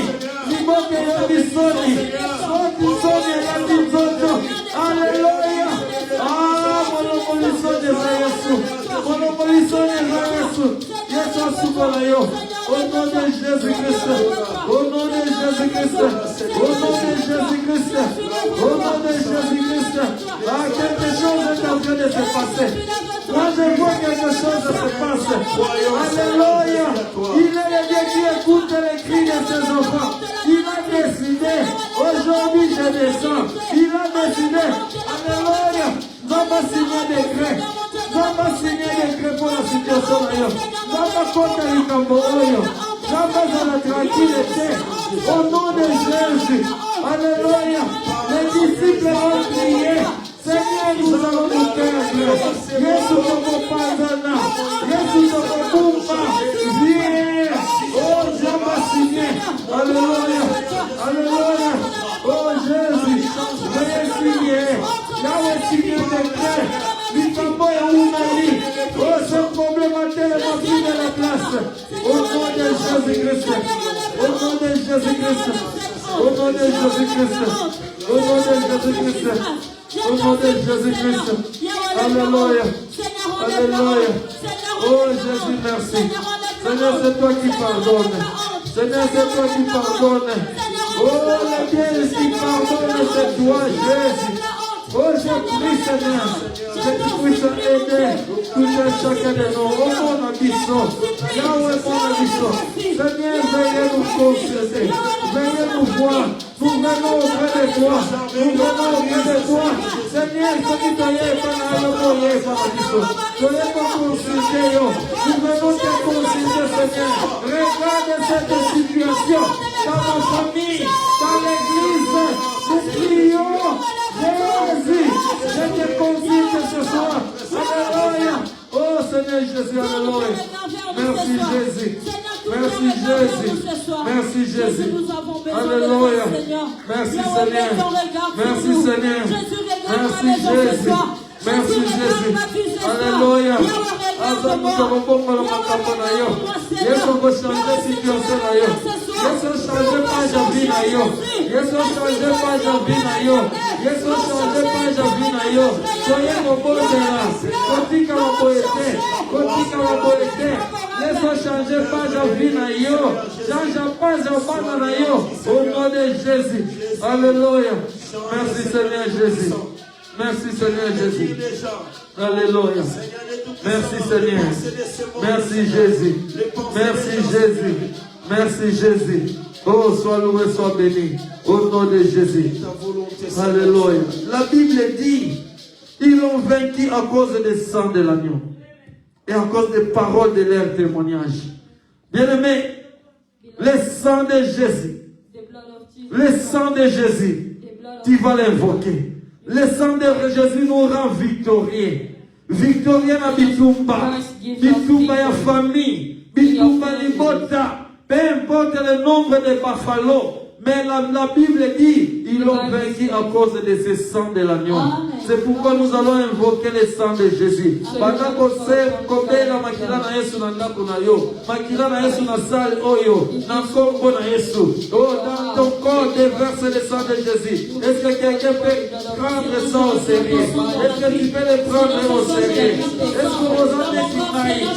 Libote yo bisoni. Bisoni ya bizoto. Alléluia. Ah, monopolisoni za Yesu. Monopolisoni za Yesu. Yesu asukola yo. Au nom de Jésus-Christ. Au nom de Jésus-Christ. Au nom de Jésus-Christ. Au nom de Jésus-Christ. Ah, quelque chose est en train de se passer. Moi, je vois quelque chose se passer. Alléluia. Il est le Dieu qui écoute les cris de ses enfants. Il a décidé. Aujourd'hui, je descends. Il a décidé. Alléluia. Nous allons signer des décrets. Nous allons signer des décrets pour la situation d'ailleurs. Nous allons compter les camboyos. Nous allons la tranquillité. Au nom de Jésus. Alléluia. Les disciples ont prié. Seigneur, nous allons nous perdre. Yesu Komopazana. Yesu Komopumba. Viens. Oh, je vais signer. Alléluia. Alléluia. Oh, Jésus. Veuillez signer. Yahweh signer des clés. Mikamboya Oumali. Oh, ce problème a tellement pris de la place. Au nom de Jésus-Christ. Au nom de Jésus-Christ. Au nom de Jésus-Christ. Au nom de Jésus-Christ. Au nom de Jésus-Christ. Alléluia. Alléluia. Oh Jésus, merci. Seigneur, c'est toi qui pardonnes. Seigneur, c'est toi qui pardonnes. Oh, le Dieu qui pardonne, c'est toi, Jésus. Oh, je prie, Seigneur, que tu puisses aider tout un chacun de nous. Oh, mon ambition. Yahweh, mon ambition. Seigneur, veuillez nous consulter. Veuillez nous voir. Nous venons auprès de toi. Nous venons auprès de toi. Seigneur, ce qui t'a dit, pas le moyen, par l'ambition. Veuillez nous consulter. Nous venons te consulter, Seigneur. Regarde cette situation dans ma famille, dans l'église. Nous prions. Jésus, je te consulte ce soir. Alléluia. Oh Seigneur Jésus, alléluia. Merci Jésus. Merci Jésus. Merci Jésus. Alléluia. Merci Seigneur. Merci Seigneur. Merci Jésus. Merci Jésus. Alléluia. Asa mutabomba la makambo na yo. Yesu ko changer situation na yo. Yesu changer page de vie na yo. Yesu changer page de vie na yo. Yesu changer page de vie na yo. Soyez mobondela. Kotika maboete. Kotika maboete. Yesu changer page de vie na yo. Change page de bana na yo. Au nom de Jésus. Alléluia. Merci Seigneur Jésus. Merci Seigneur Jésus. Alléluia. Merci Seigneur. Merci Jésus. Merci Jésus. Merci Jésus. Oh, sois loué, sois béni. Au nom de Jésus. Alléluia. La Bible dit, ils l'ont vaincu à cause du sang de l'agneau et à cause des paroles de leur témoignage. Bien-aimés, le sang de Jésus, le sang de Jésus, tu vas l'invoquer. Le sang de Jésus nous rend victorieux. Victorieux na bitumba. Bitumba ya famille. Bitumba libota. Peu importe le nombre de buffalo. Mais la Bible dit, ils l'ont vaincu à cause de ce sang de l'agneau. C'est pourquoi nous allons invoquer le sang de Jésus. Pendant qu'on sait combien la makila na Yesu na ndako na yo. Makila na Yesu na salle oyo. Na kombo na Yesu. Oh, dans ton corps déverse le sang de Jésus. Est-ce que quelqu'un peut prendre ça au sérieux? Est-ce que tu peux le prendre au sérieux? Est-ce que vous en êtes inaïs?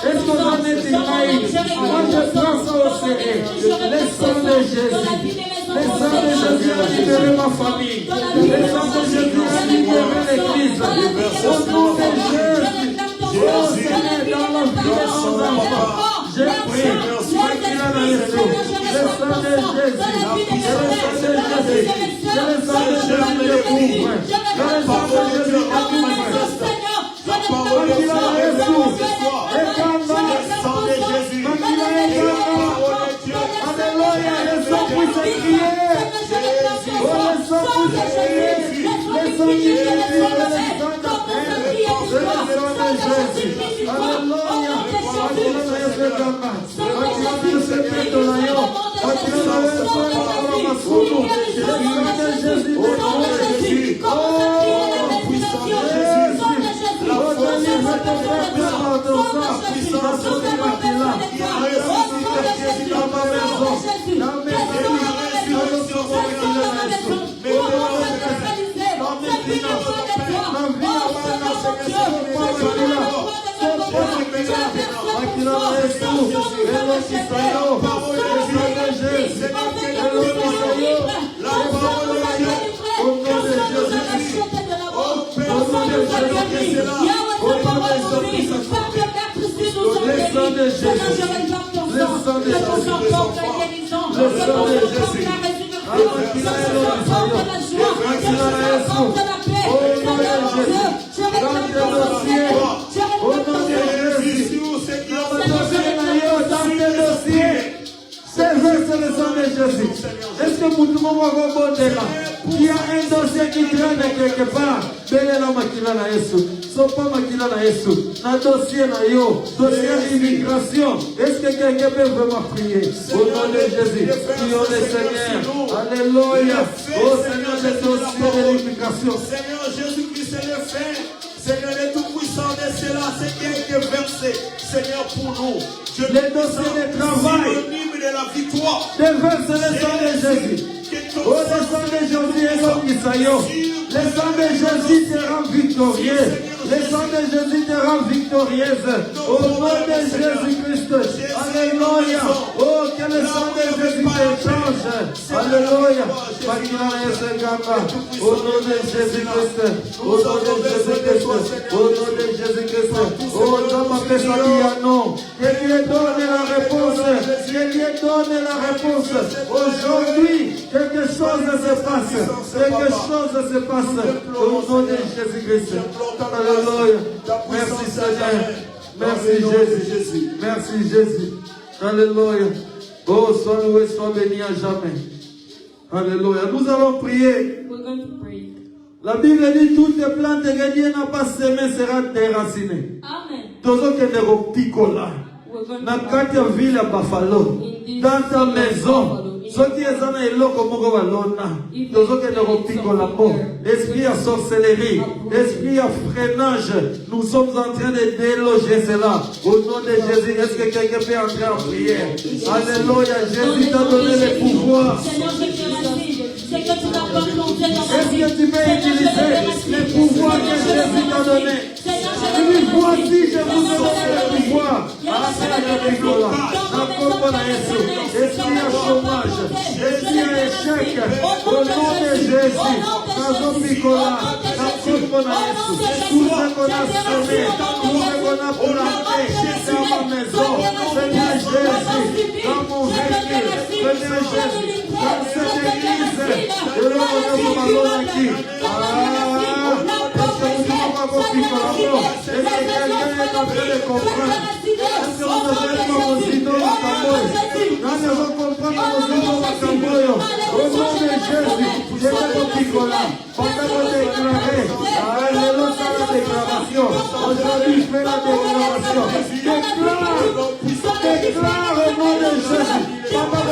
Est-ce que vous en êtes inaïs? Moi je prends ça au sérieux. Le sang de Jésus. Le sang de Jésus a libéré ma famille. Le sang de Jésus a libéré l'église. Au nom de Jésus. Oh Seigneur, dans la vie de son enfant, je prie. Le sang de Jésus. Le sang de Jésus. Le sang de Jésus. sang puisse crier. Oh, le sang puisse crier. Le sang qui purifie, le sang d'appel. Le sang de Jésus. Alléluia. Est-ce que tout le monde va rebondir là? Il y a un dossier qui traîne quelque part. Belle la makila na Yesu. Sopa makila na Yesu. Un dossier na yo. Dossier d'immigration. Est-ce que quelqu'un peut vraiment prier? Au nom de Jésus. Prions le Seigneur. Alléluia. Oh Seigneur, le dossier de l'immigration. Seigneur Jésus-Christ, c'est le fait. Seigneur, le Tout-Puissant, c'est là, c'est qui a été versé. Seigneur, pour nous. Les dossiers de travail. Synonyme de la victoire. Déverse le sang de Jésus. Oh, le sang de Jésus est l'homme qui s'aillot. Le sang de Jésus te rend victorieux. Le sang de Jésus te rend victorieuse. Au nom de Jésus-Christ. Alléluia. Oh, que le sang de Jésus te change. Alléluia. Au nom de Jésus-Christ. Au nom de Jésus-Christ. Au nom de Jésus-Christ. Oh, l'homme appelle ça non. Que Dieu donne la réponse. Que Dieu donne la réponse. Aujourd'hui, quelque chose se passe. Quelque chose se passe. Au nom de Jésus-Christ. Alléluia. Merci Seigneur. Merci Jésus. Merci Jésus. Alléluia. Oh, sois loué, sois béni à jamais. Alléluia. Nous allons prier. We're going to pray. La Bible dit toutes les plantes que Dieu n'a pas semées seront déracinées. Amen. Tozo que ne ropicola. We're going Na to kati ya ville ya Buffalo. Dans ta maison. Soki ezana eloko moko balona. Tozo que ne ropicola po. Esprit à sorcellerie. Esprit à freinage. Nous sommes en train de déloger cela. Au nom de Jésus, est-ce que quelqu'un peut entrer en prière? Alléluia. Jésus t'a donné le pouvoir. Seigneur, je te remercie. C'est que tu n'as pas planté dans ma Est-ce vie. que tu peux utiliser le pouvoir que Jésus t'a donné? Oui, voici, je vous ai donné le pouvoir. Esprit à chômage, esprit à échec, au nom de Jésus, dans Picola, dans tout ce qu'on a semé, tout ce qu'on a planté dans ma maison, Seigneur Jésus, dans mon véhicule, Seigneur Jésus, dans cette église, je le redonne au ballon ici. Est-ce que quelqu'un est en train de comprendre? Est-ce que vous avez pas vos idoles à Camboy? Quand ils vont comprendre vos idoles à Camboy, au nom de Jésus, je vais vous picoler. Pendant que vous déclarez, alléluia, la déclaration. Aujourd'hui, je fais la déclaration. Déclare au nom de Jésus. Pendant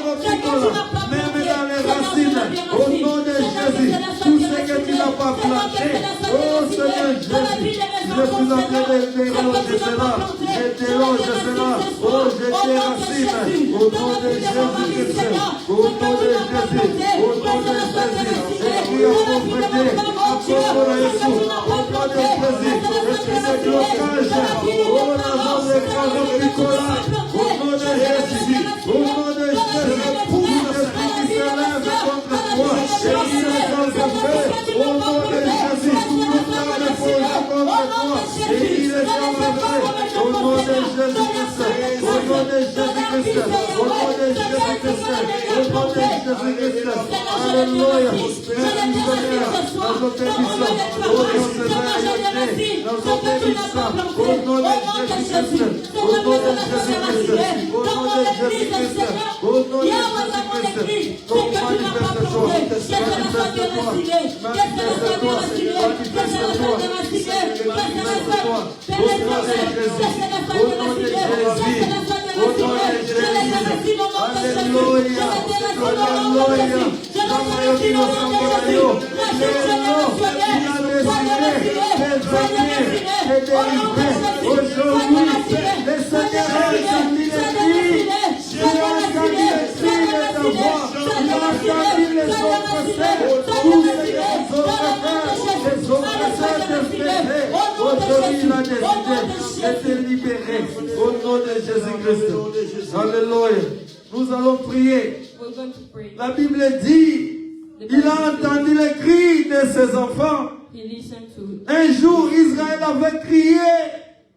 vos picoles, même dans les racines, au nom de Jésus, tout ce que tu n'as pas planté, oh Seigneur Jésus, je suis en train de déloger cela, je déloge cela, oh je déracine, au nom de Jésus-Christ, au nom de Jésus, au nom de Jésus, esprit à pauvreté, à pauvre Jésus, au nom de Jésus, esprit de blocage, oh la zone de Caron Picola, au nom de Jésus, au nom de Jésus, tout esprit qui se lève contre toi, et qui ne s'en fait, au nom de Jésus, toute la réponse contre toi, et qui ne s'en fait, au nom de Jésus-Christ, au nom de Jésus-Christ, au nom de Jésus-Christ, au nom de Jésus-Christ, alléluia, merci Seigneur, dans notre émission, au nom de Jésus-Christ, dans notre émission, au nom de Jésus-Christ, au nom de Jésus-Christ, au nom de Jésus-Christ, au Au nom de Yahweh, dans mon Jésus-Christ. église, c'est Donc que tu n'as pas manifeste-toi. planté. Que cela soit déraciné. Que cela soit déraciné. Que cela soit déraciné. Que cela soit pénétré. Que cela soit déraciné. Que cela soit déraciné. Je les déracine au nom de Jésus. Je les déracine au nom de Jésus. Je les déracine au nom de Jésus. La chaîne générationnelle, sois déraciné. Sois déraciné. Au nom de Jésus. Aujourd'hui, le Seigneur a entendu les cris, il a entendu les cris de ta voix, il a entendu les oppressés, tous les oppressés de péché. Aujourd'hui, il a décidé de te libérer au nom de Jésus-Christ. Alléluia. Nous allons prier. We're going to pray. La Bible dit, il a entendu les cris de ses enfants. He listened to Un jour, Israël avait crié.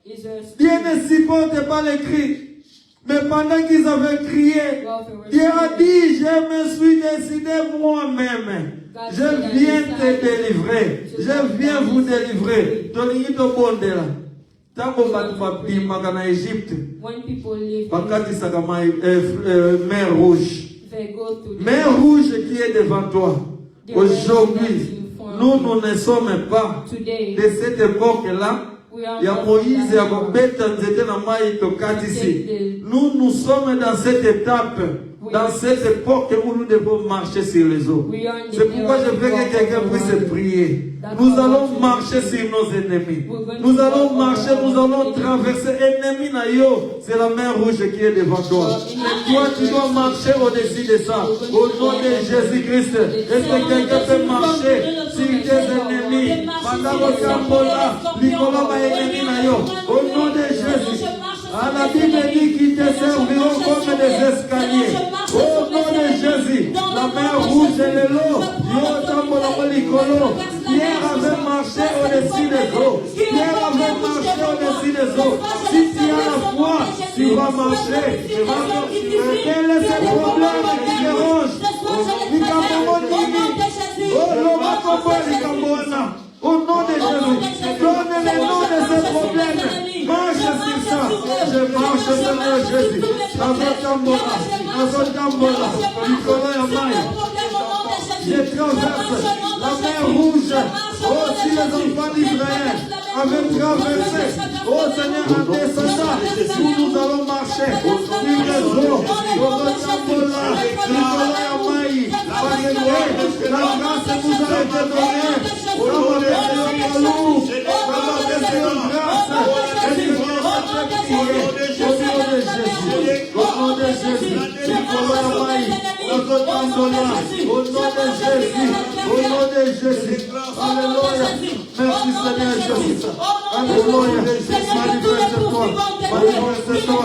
Israel's Dieu ne supporte pas les cris. Mais pendant qu'ils avaient crié, Dieu a dit, je me suis décidé moi-même. Je viens te délivrer. Je viens vous délivrer. Toningito bondela. Tango batu babimaka na Égypte. when people live, Bakati sakama mer rouge. they go to the Mer rouge qui est devant toi. Aujourd'hui, nous ne sommes pas today. de cette époque-là. We are Il y a not Moïse et that Abobeta nzete na mai tokatisi. Nous sommes dans cette étape, dans cette époque où nous devons marcher sur les eaux. C'est pourquoi je veux que quelqu'un puisse prier. Nous allons marcher sur nos ennemis. Nous allons marcher, nous allons traverser. Ennemi na yo, c'est la mer rouge qui est devant toi. Et toi, tu dois marcher au-dessus de ça. Au nom de Jésus-Christ. Est-ce que quelqu'un peut marcher sur tes ennemis? Pendant le cambola, Nicolas va ennemi na yo. Au nom de Jésus. À la Bible dit qu'ils te serviront comme des escaliers. Au nom de Jésus, la mer rouge et le lot, Pierre avait marché au-dessus des eaux. Pierre avait marché au-dessus des eaux. Si tu as la foi, tu vas marcher. Quel est ce problème qui dérange? Au nom de Jésus, donne le nom de ce problème. Marche sur ça. Je marche sur le Jésus. Je traverse la mer rouge. Oh, si les enfants d'Israël avaient traversé, oh Seigneur, en descendant, nous allons marcher sur les eaux. La grâce nous a été donnée. Au nom de Jésus, alléluia. Merci Seigneur Jésus. Alléluia. Manifeste-toi. Manifeste-toi. Au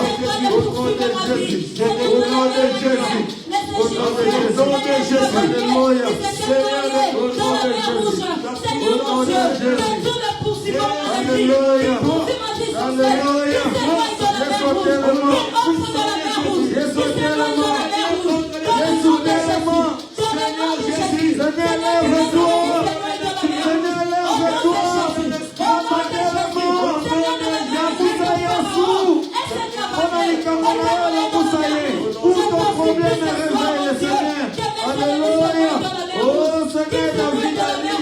nom de Jésus. Au nom de Jésus. Au nom de Jésus. Alléluia. Seigneur, au nom de Jésus. Au nom de Jésus. Alléluia. Alléluia. J'ai sauté le mot. J'ai sauté le mot. J'ai sauté le mot. Seigneur Jésus. Seigneur, lève-toi. Seigneur, lève-toi. Amatez le mot. Yabusaye Asou. Onalikamana la Busaye. Tout ton problème est réveillé, Seigneur. Alléluia. Oh Seigneur David Ali.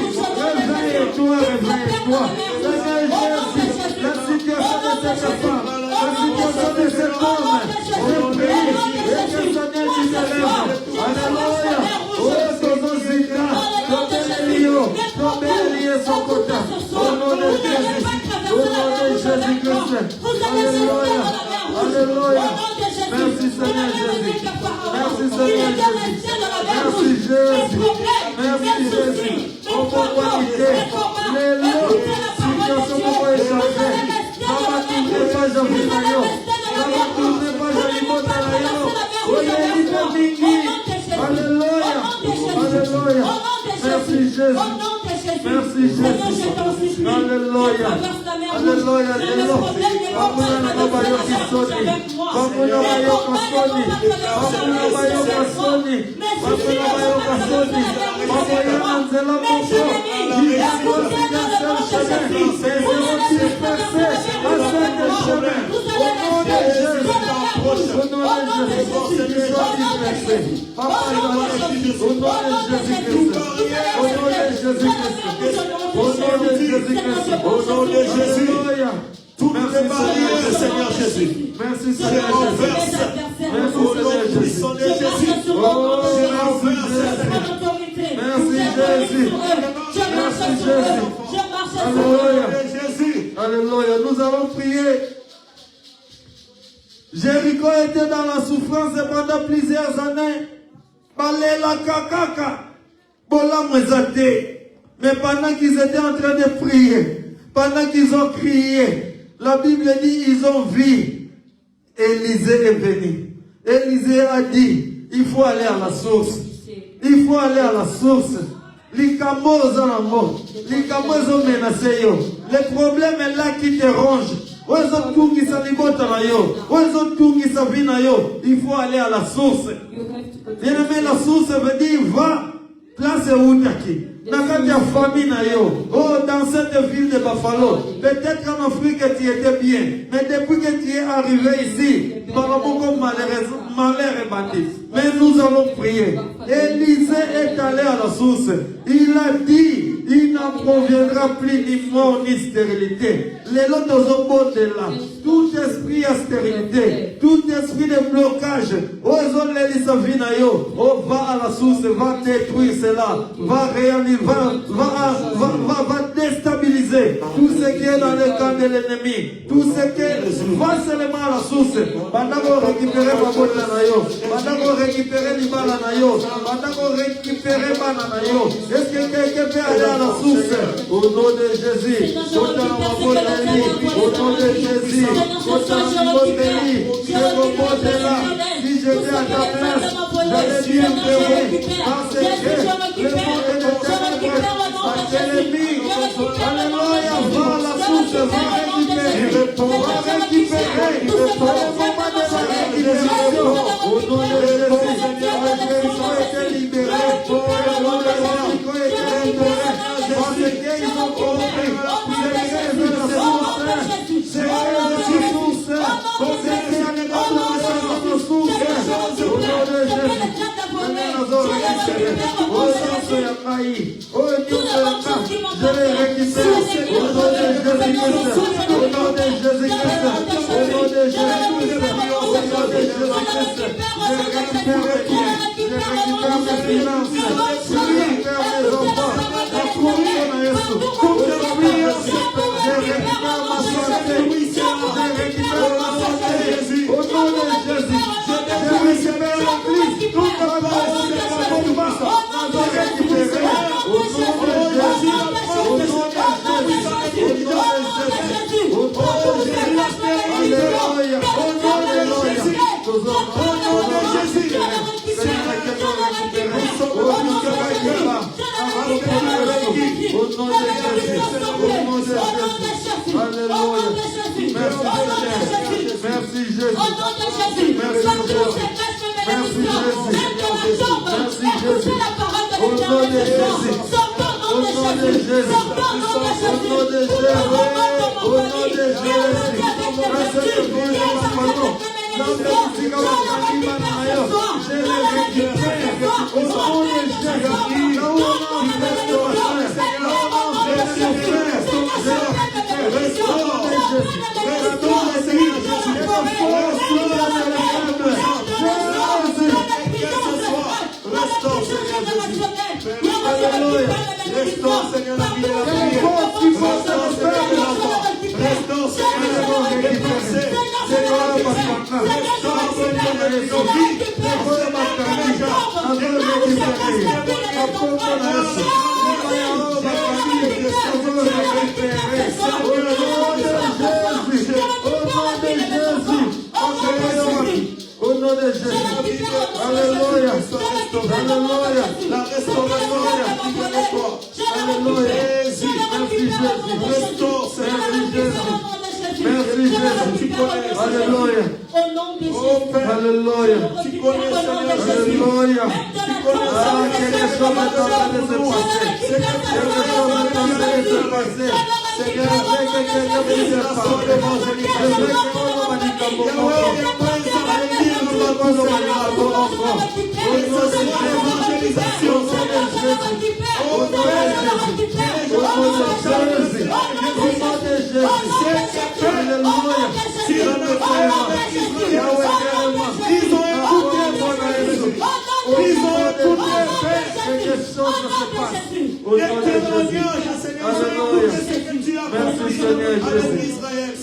Réveille-toi, réveille-toi. Seigneur Jésus. La situation de cette femme. La situation de cet homme. Je prie. Et que Seigneur tu te lèves. Alléluia. Oh Sozozika. Tobelio. Tobelio Sokota. Au nom de Jésus. Au nom de Jésus-Christ. Alléluia. Alléluia. Merci Seigneur Jésus. Merci Seigneur Jésus. Merci Jésus. Merci Jésus. Au qualité. Les lots. Situation pour échanger. Ça va tourner pas Jean-Philippe. Ça va tourner pas Jean-Philippe. Alléluia. Alléluia. Merci Jésus. Merci Jésus. Alléluia. Alléluia. Pamuna bayo kisoni. Pamuna bayo kasoni. Pamuna bayo kasoni. Pamuna bayo kasoni. Pamuna anzela moko. Il a continué ce chemin. C'est dispersé à ce chemin. Au nom de Jésus. approche. Au nom de Jésus, sois libéré. Papa, il va Jésus. Au nom de Jésus-Christ. Au nom de Jésus-Christ. Au nom de Jésus-Christ. Au nom de Jésus. Alléluia. Toutes les barrières, Seigneur Jésus. Merci, Je Seigneur Jésus. renverse. Merci, Au nom Seigneur puissant de Jésus. Oh, Je renverse. merci, Jésus. Merci, Jésus. Alléluia. Jésus. Alléluia. Nous allons prier. Jéricho était dans la souffrance pendant plusieurs années. Balela kakaka. Bola mwezate. Mais pendant qu'ils étaient en train de prier, pendant qu'ils ont crié, la Bible dit ils ont vu. Élisée est venu. Élisée a dit, il faut aller à la source. Il faut aller à la source. L'ikamoza la mort. L'ikamoza menacé yo. Le problème est là qui te ronge. Il faut aller à la source. Bien aimé, la source veut dire va, place où t'es. Dans ta famille, dans cette ville de Buffalo, peut-être qu'en Afrique tu étais bien, mais depuis que tu es arrivé ici, par beaucoup malheur est bâti. Mais nous allons prier. Élisée est allé à la source. Il a dit, il n'en proviendra plus ni mort ni stérilité. Les lots de là, tout esprit à stérilité, tout esprit de blocage, va à la source, va détruire cela, va réaliser, va déstabiliser tout ce qui est dans le camp de l'ennemi, tout ce qui est, va seulement à la source, pendant qu'on récupère ma botte na yo, pendant qu'on récupère l'ibala na yo, pendant qu'on récupère banana yo. Est-ce que quelqu'un peut aller à la source? Au nom de Jésus, au nom de Jésus, si j'étais à ta place, j'allais dire que oui, parce que le monde est de ténèbres, parce que l'ennemi, alléluia, va à la source, va récupérer, le moment de la récupération, au nom de Jésus, Jéricho était libéré, le nom de Jéricho était libéré, parce qu'ils ont compris, c'est la source, c'est la source,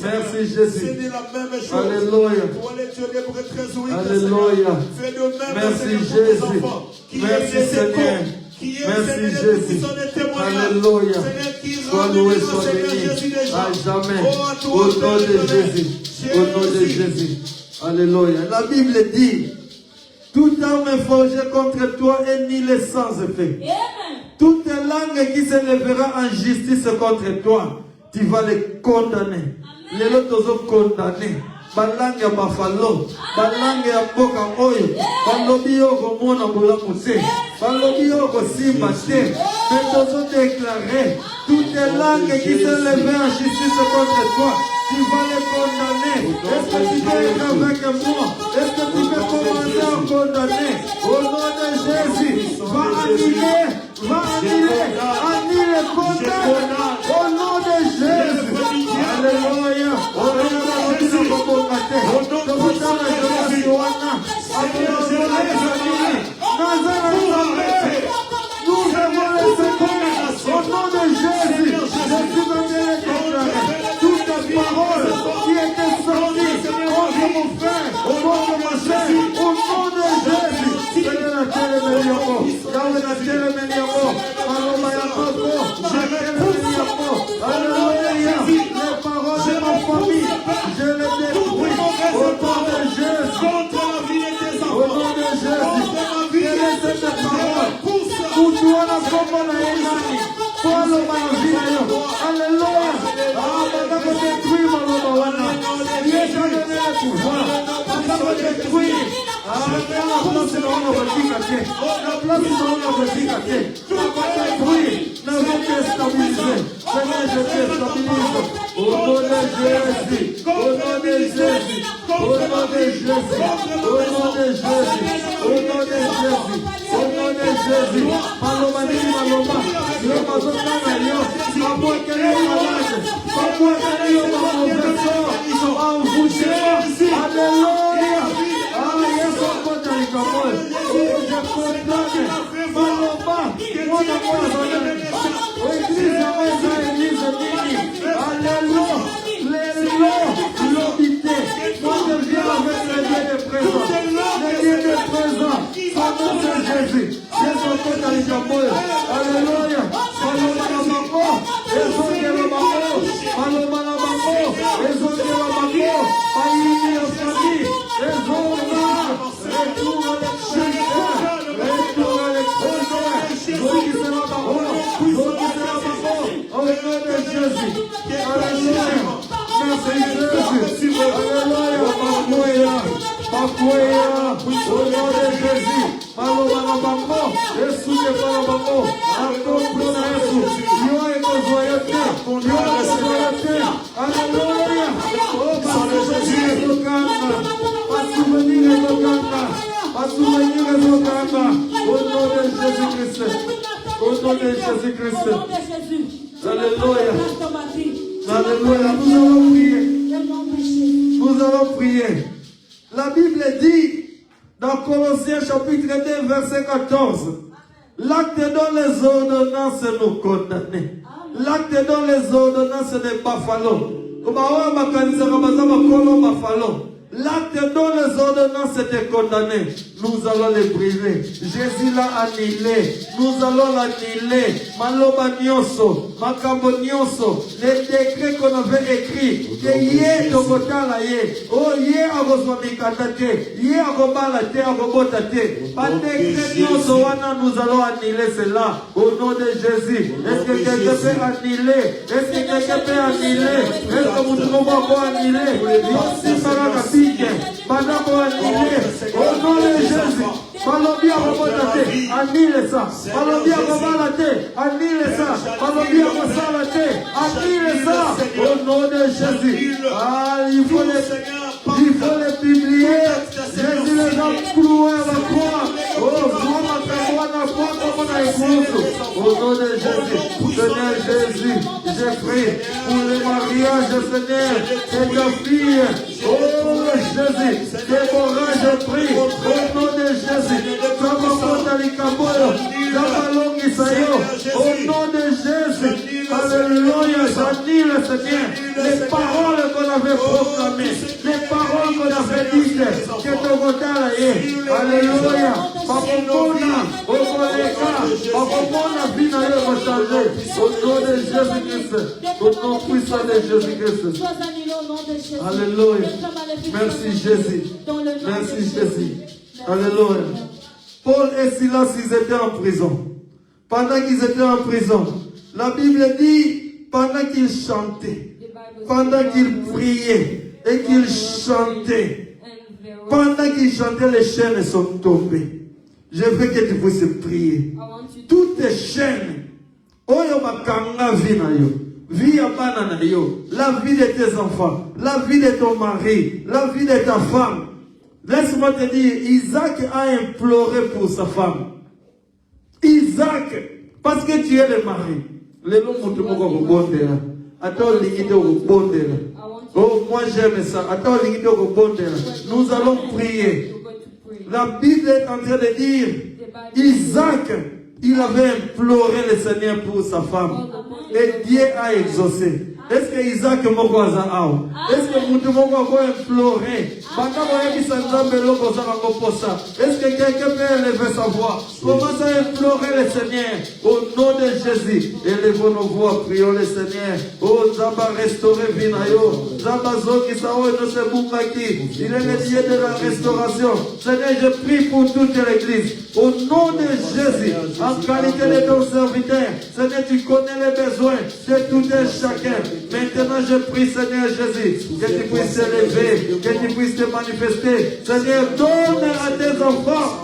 Merci Jésus. Alléluia. Alléluia. Merci Jésus. Merci Seigneur. Merci Jésus. Alléluia. Sois loué, sois béni. À jamais. Au nom de Jésus. Au nom de Jésus. Alléluia. La Bible dit, toute arme forgée contre toi est nulle sans effet. Toute langue qui se lèvera en justice contre toi, tu vas les condamner. Les autres sont condamnés. Balangue ya bafalo, balangue ya boka oyo, balobi yoko mona bolamu te, balobi yoko simba te. Mais nous avons déclaré, toutes les langues qui se lèvent en justice contre toi, tu vas les condamner. Est-ce que tu peux être avec moi? Est-ce que tu peux commencer à condamner? Au nom de Jésus, va annuler, condamne. Au nom de Jésus. Alléluia. Nous avons les secours. Au nom de Jésus, Jésus va bien déclarer toute parole qui était sortie contre mon frère, contre ma soeur, au nom de Jésus. Seigneur, la terre est meilleure. Yahweh, la terre est meilleure. Alléluia. Les paroles de ma famille, je les détruis au nom de Jésus. Au nom de Jésus. Quelle est cette parole? Pour toi, la parole est énami. Toi, le malvinayo. Alléluia. Ah, madame, détruis ma lobawana. Dieu t'a donné le pouvoir. Madame, détruis. Ah, la place de l'homme va dégager. La place de l'homme va dégager. Tu vas détruire. Nous allons te stabiliser. Seigneur, je te stabilise. Au nom de Jésus. Au nom de Jésus. Au nom de Jésus. Au nom de Jésus. Au nom de Jésus. Au nom de Jésus. Maloma, maloma. Le mazota mario. Papa, quel est le malade? Papa, quel est le mauvais sort? En vous, alléluia. Ah, yes, on peut dans les camoles. Je condamne. Maloma. Moi, l'église, l'église mini. Alléluia. Les lots, l'obité. Moi, je viens avec le Dieu de présent. Le Dieu de présent. Au nom de Jésus. Yes, on peut dans les camoles. Alléluia. Maloma, la maman. Et son Dieu, la maman. Maloma, la maman. Et son Dieu, la maman. Aïe, la famille. Et son retour à l'extérieur. Retour à l'extérieur. Celui qui sera parole. Celui qui sera parole. Au nom de Jésus. Alléluia. Merci Jésus. Alléluia. Pakoya. Au nom de Jésus. Maloma na bango. Yesu ke para bango. Akomplo na Yesu. Yo ekozoyete. Yo ekozoyete. Alléluia. Oh, Père Jésus. Souvenir au nom de Jésus-Christ. Au nom de Jésus-Christ. Alléluia. Alléluia. Nous allons prier. Nous allons prier. La Bible dit dans Colossiens chapitre 2 verset 14, l'acte dont les ordonnances nous condamnent. L'acte dont les ordonnances n'est pas fallo. L'acte dont les ordonnances étaient condamnées, nous allons les briser. Jésus l'a annulé. Nous allons l'annuler. Maloba nyonso, makambo nyonso, les décrets qu'on avait écrits, que yé tokotala yé, oh yé agoswamikata te, yé agobala te, agobota te. Pas décret nyonso wana, nous allons annuler cela au nom de Jésus. Est-ce que quelqu'un peut annuler? Est-ce que quelqu'un peut annuler? Est-ce que vous pouvez annuler? Yosi Sarakati. Madame annulé, au nom de Jésus, Balobi à Robotate, annule ça, Balobi à Robalate, annule ça, Balobi à Rosalate, annule ça, au nom de Jésus. Ah, il faut les Il faut les publier. Jésus les a cloués à la croix. Oh, vraiment, au nom de Jésus, Seigneur Jésus, je prie pour le mariage, Seigneur, de ta fille. Oh Jésus, Déborah, je prie au nom de Jésus. Au nom de Jésus, alléluia, j'annule, Seigneur, les paroles qu'on avait proclamées, les paroles qu'on avait dites, que ton regard est, alléluia, Papomona, Papomona, vie n'a rien changé, au nom de Jésus-Christ, au nom puissant de Jésus-Christ. Alléluia, merci Jésus, merci Jésus, alléluia. Paul et Silas, ils étaient en prison. Pendant qu'ils étaient en prison, la Bible dit, pendant qu'ils chantaient, pendant qu'ils priaient et qu'ils chantaient, pendant qu'ils chantaient, les chaînes sont tombées. Je veux que tu puisses prier. Toutes les chaînes, la vie de tes enfants, la vie de ton mari, la vie de ta femme. Laisse-moi te dire, Isaac a imploré pour sa femme. Isaac, parce que tu es le mari. Oh, moi j'aime ça. Nous allons prier. La Bible est en train de dire, Isaac, il avait imploré le Seigneur pour sa femme. Et Dieu a exaucé. Est-ce que Isaac Mokoaza a? Est-ce que Moutoumoko a imploré? Est-ce que quelqu'un peut élever sa voix? Commence à implorer le Seigneur au nom de Jésus. Élevons nos voix, prions le Seigneur. Oh, Zaba restaurer Vinayo. Zaba Zoki Sao et nos Sebumaki. Il est le Dieu de la restauration. Seigneur, je prie pour toute l'église. Au nom de Jésus, en qualité de ton serviteur, Seigneur, tu connais les besoins de tout un chacun. Maintenant, je prie, Seigneur Jésus, que tu puisses t'élever, que tu puisses te manifester. Seigneur, donne à tes enfants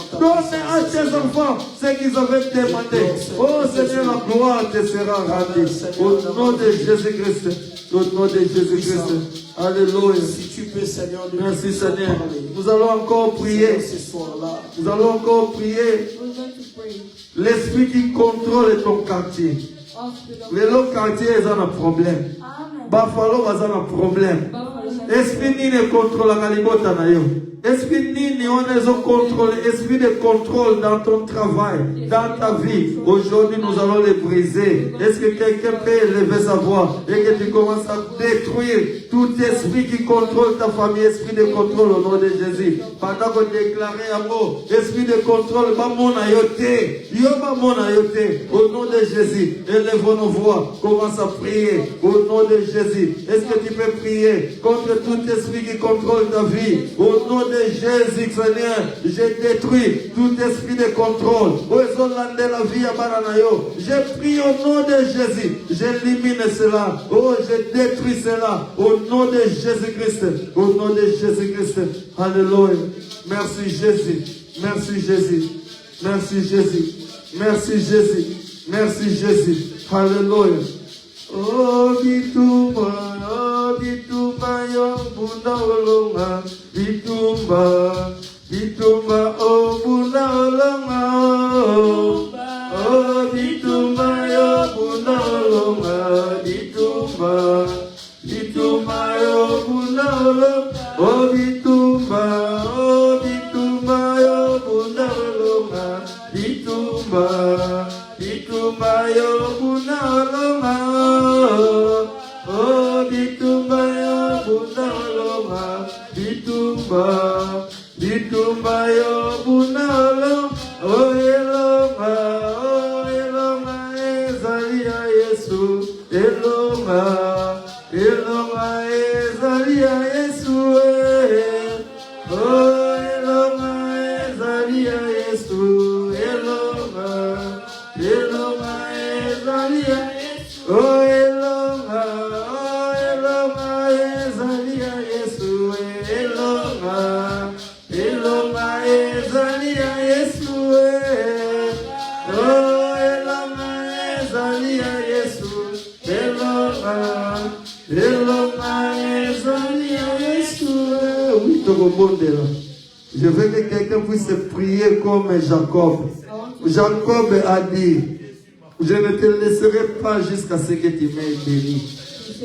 ce qu'ils avaient demandé. Oh Seigneur, la gloire te sera rendue. Au nom de Jésus-Christ. Au nom de Jésus-Christ. Alléluia. Si tu peux, Seigneur, merci Seigneur. Nous allons encore prier. Nous allons encore prier. L'esprit qui contrôle ton quartier. Les autres quartiers, ils ont un problème. Buffalo, ils ont un problème. Esprit ni ne contrôle la galibota na yo. Esprit ni on les contrôle. Esprit de contrôle dans ton travail, dans ta vie. Aujourd'hui, nous allons les briser. Est-ce que quelqu'un peut élever sa voix et que tu commences à détruire tout esprit qui contrôle ta famille, esprit de contrôle au nom de Jésus. Pendant qu'on déclare un mot, esprit de contrôle, au nom de Jésus. Élevons nos voix. Commence à prier au nom de Jésus. Est-ce que tu peux prier contre tout esprit qui contrôle ta vie? Au nom de Jésus, Seigneur, je détruis tout esprit de contrôle. Je prie au nom de Jésus. J'élimine cela. Oh, je détruis cela. Au nom de Jésus-Christ. Au nom de Jésus-Christ. Alléluia. Merci Jésus. Merci Jésus. Merci Jésus. Merci Jésus. Merci Jésus. Alléluia. Oh, bitumba, yo bunda olonga, bitumba, oh bunda olonga, oh bitumba, yo bunda olonga, bitumba, yo bunda olonga, oh bitumba, yo bunda olonga, bitumba, yo bunda olonga. Oh, bitumba yo bunalo, bitumba yo bunalo. Oh, elonga ezalia Yesu, elonga ezalia Yesu. Oh, elonga ezalia Yesu, elonga ezalia Yesu. Oh, Je veux que quelqu'un puisse prier comme Jacob. Jacob a dit, je ne te laisserai pas jusqu'à ce que tu m'aies béni.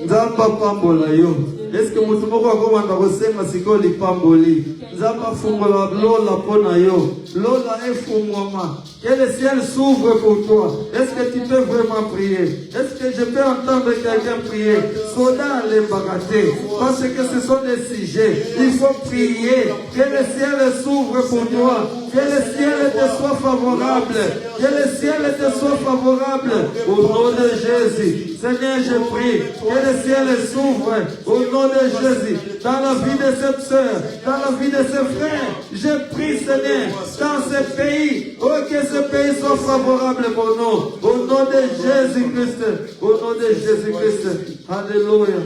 Nzamba pambola yo. Est-ce que mutu moko akomanda kosenga siko lipamboli? Nzamba fungola lola pona yo. Lola efungwama. Que le ciel s'ouvre pour toi. Est-ce que tu peux vraiment prier? Est-ce que je peux entendre quelqu'un prier? Soda l'embagate. Parce que ce sont des sujets. Il faut prier. Que le ciel s'ouvre pour toi. Que le ciel te soit favorable. Que le ciel te soit favorable. Au nom de Jésus. Seigneur, je prie. Que le ciel s'ouvre. Au nom de Jésus. Dans la vie de cette sœur. Dans la vie de ce frère. Je prie, Seigneur. Dans ce pays. Oh, que ce pays soit favorable pour nous. Au nom de Jésus-Christ. Au nom de Jésus-Christ. Alléluia.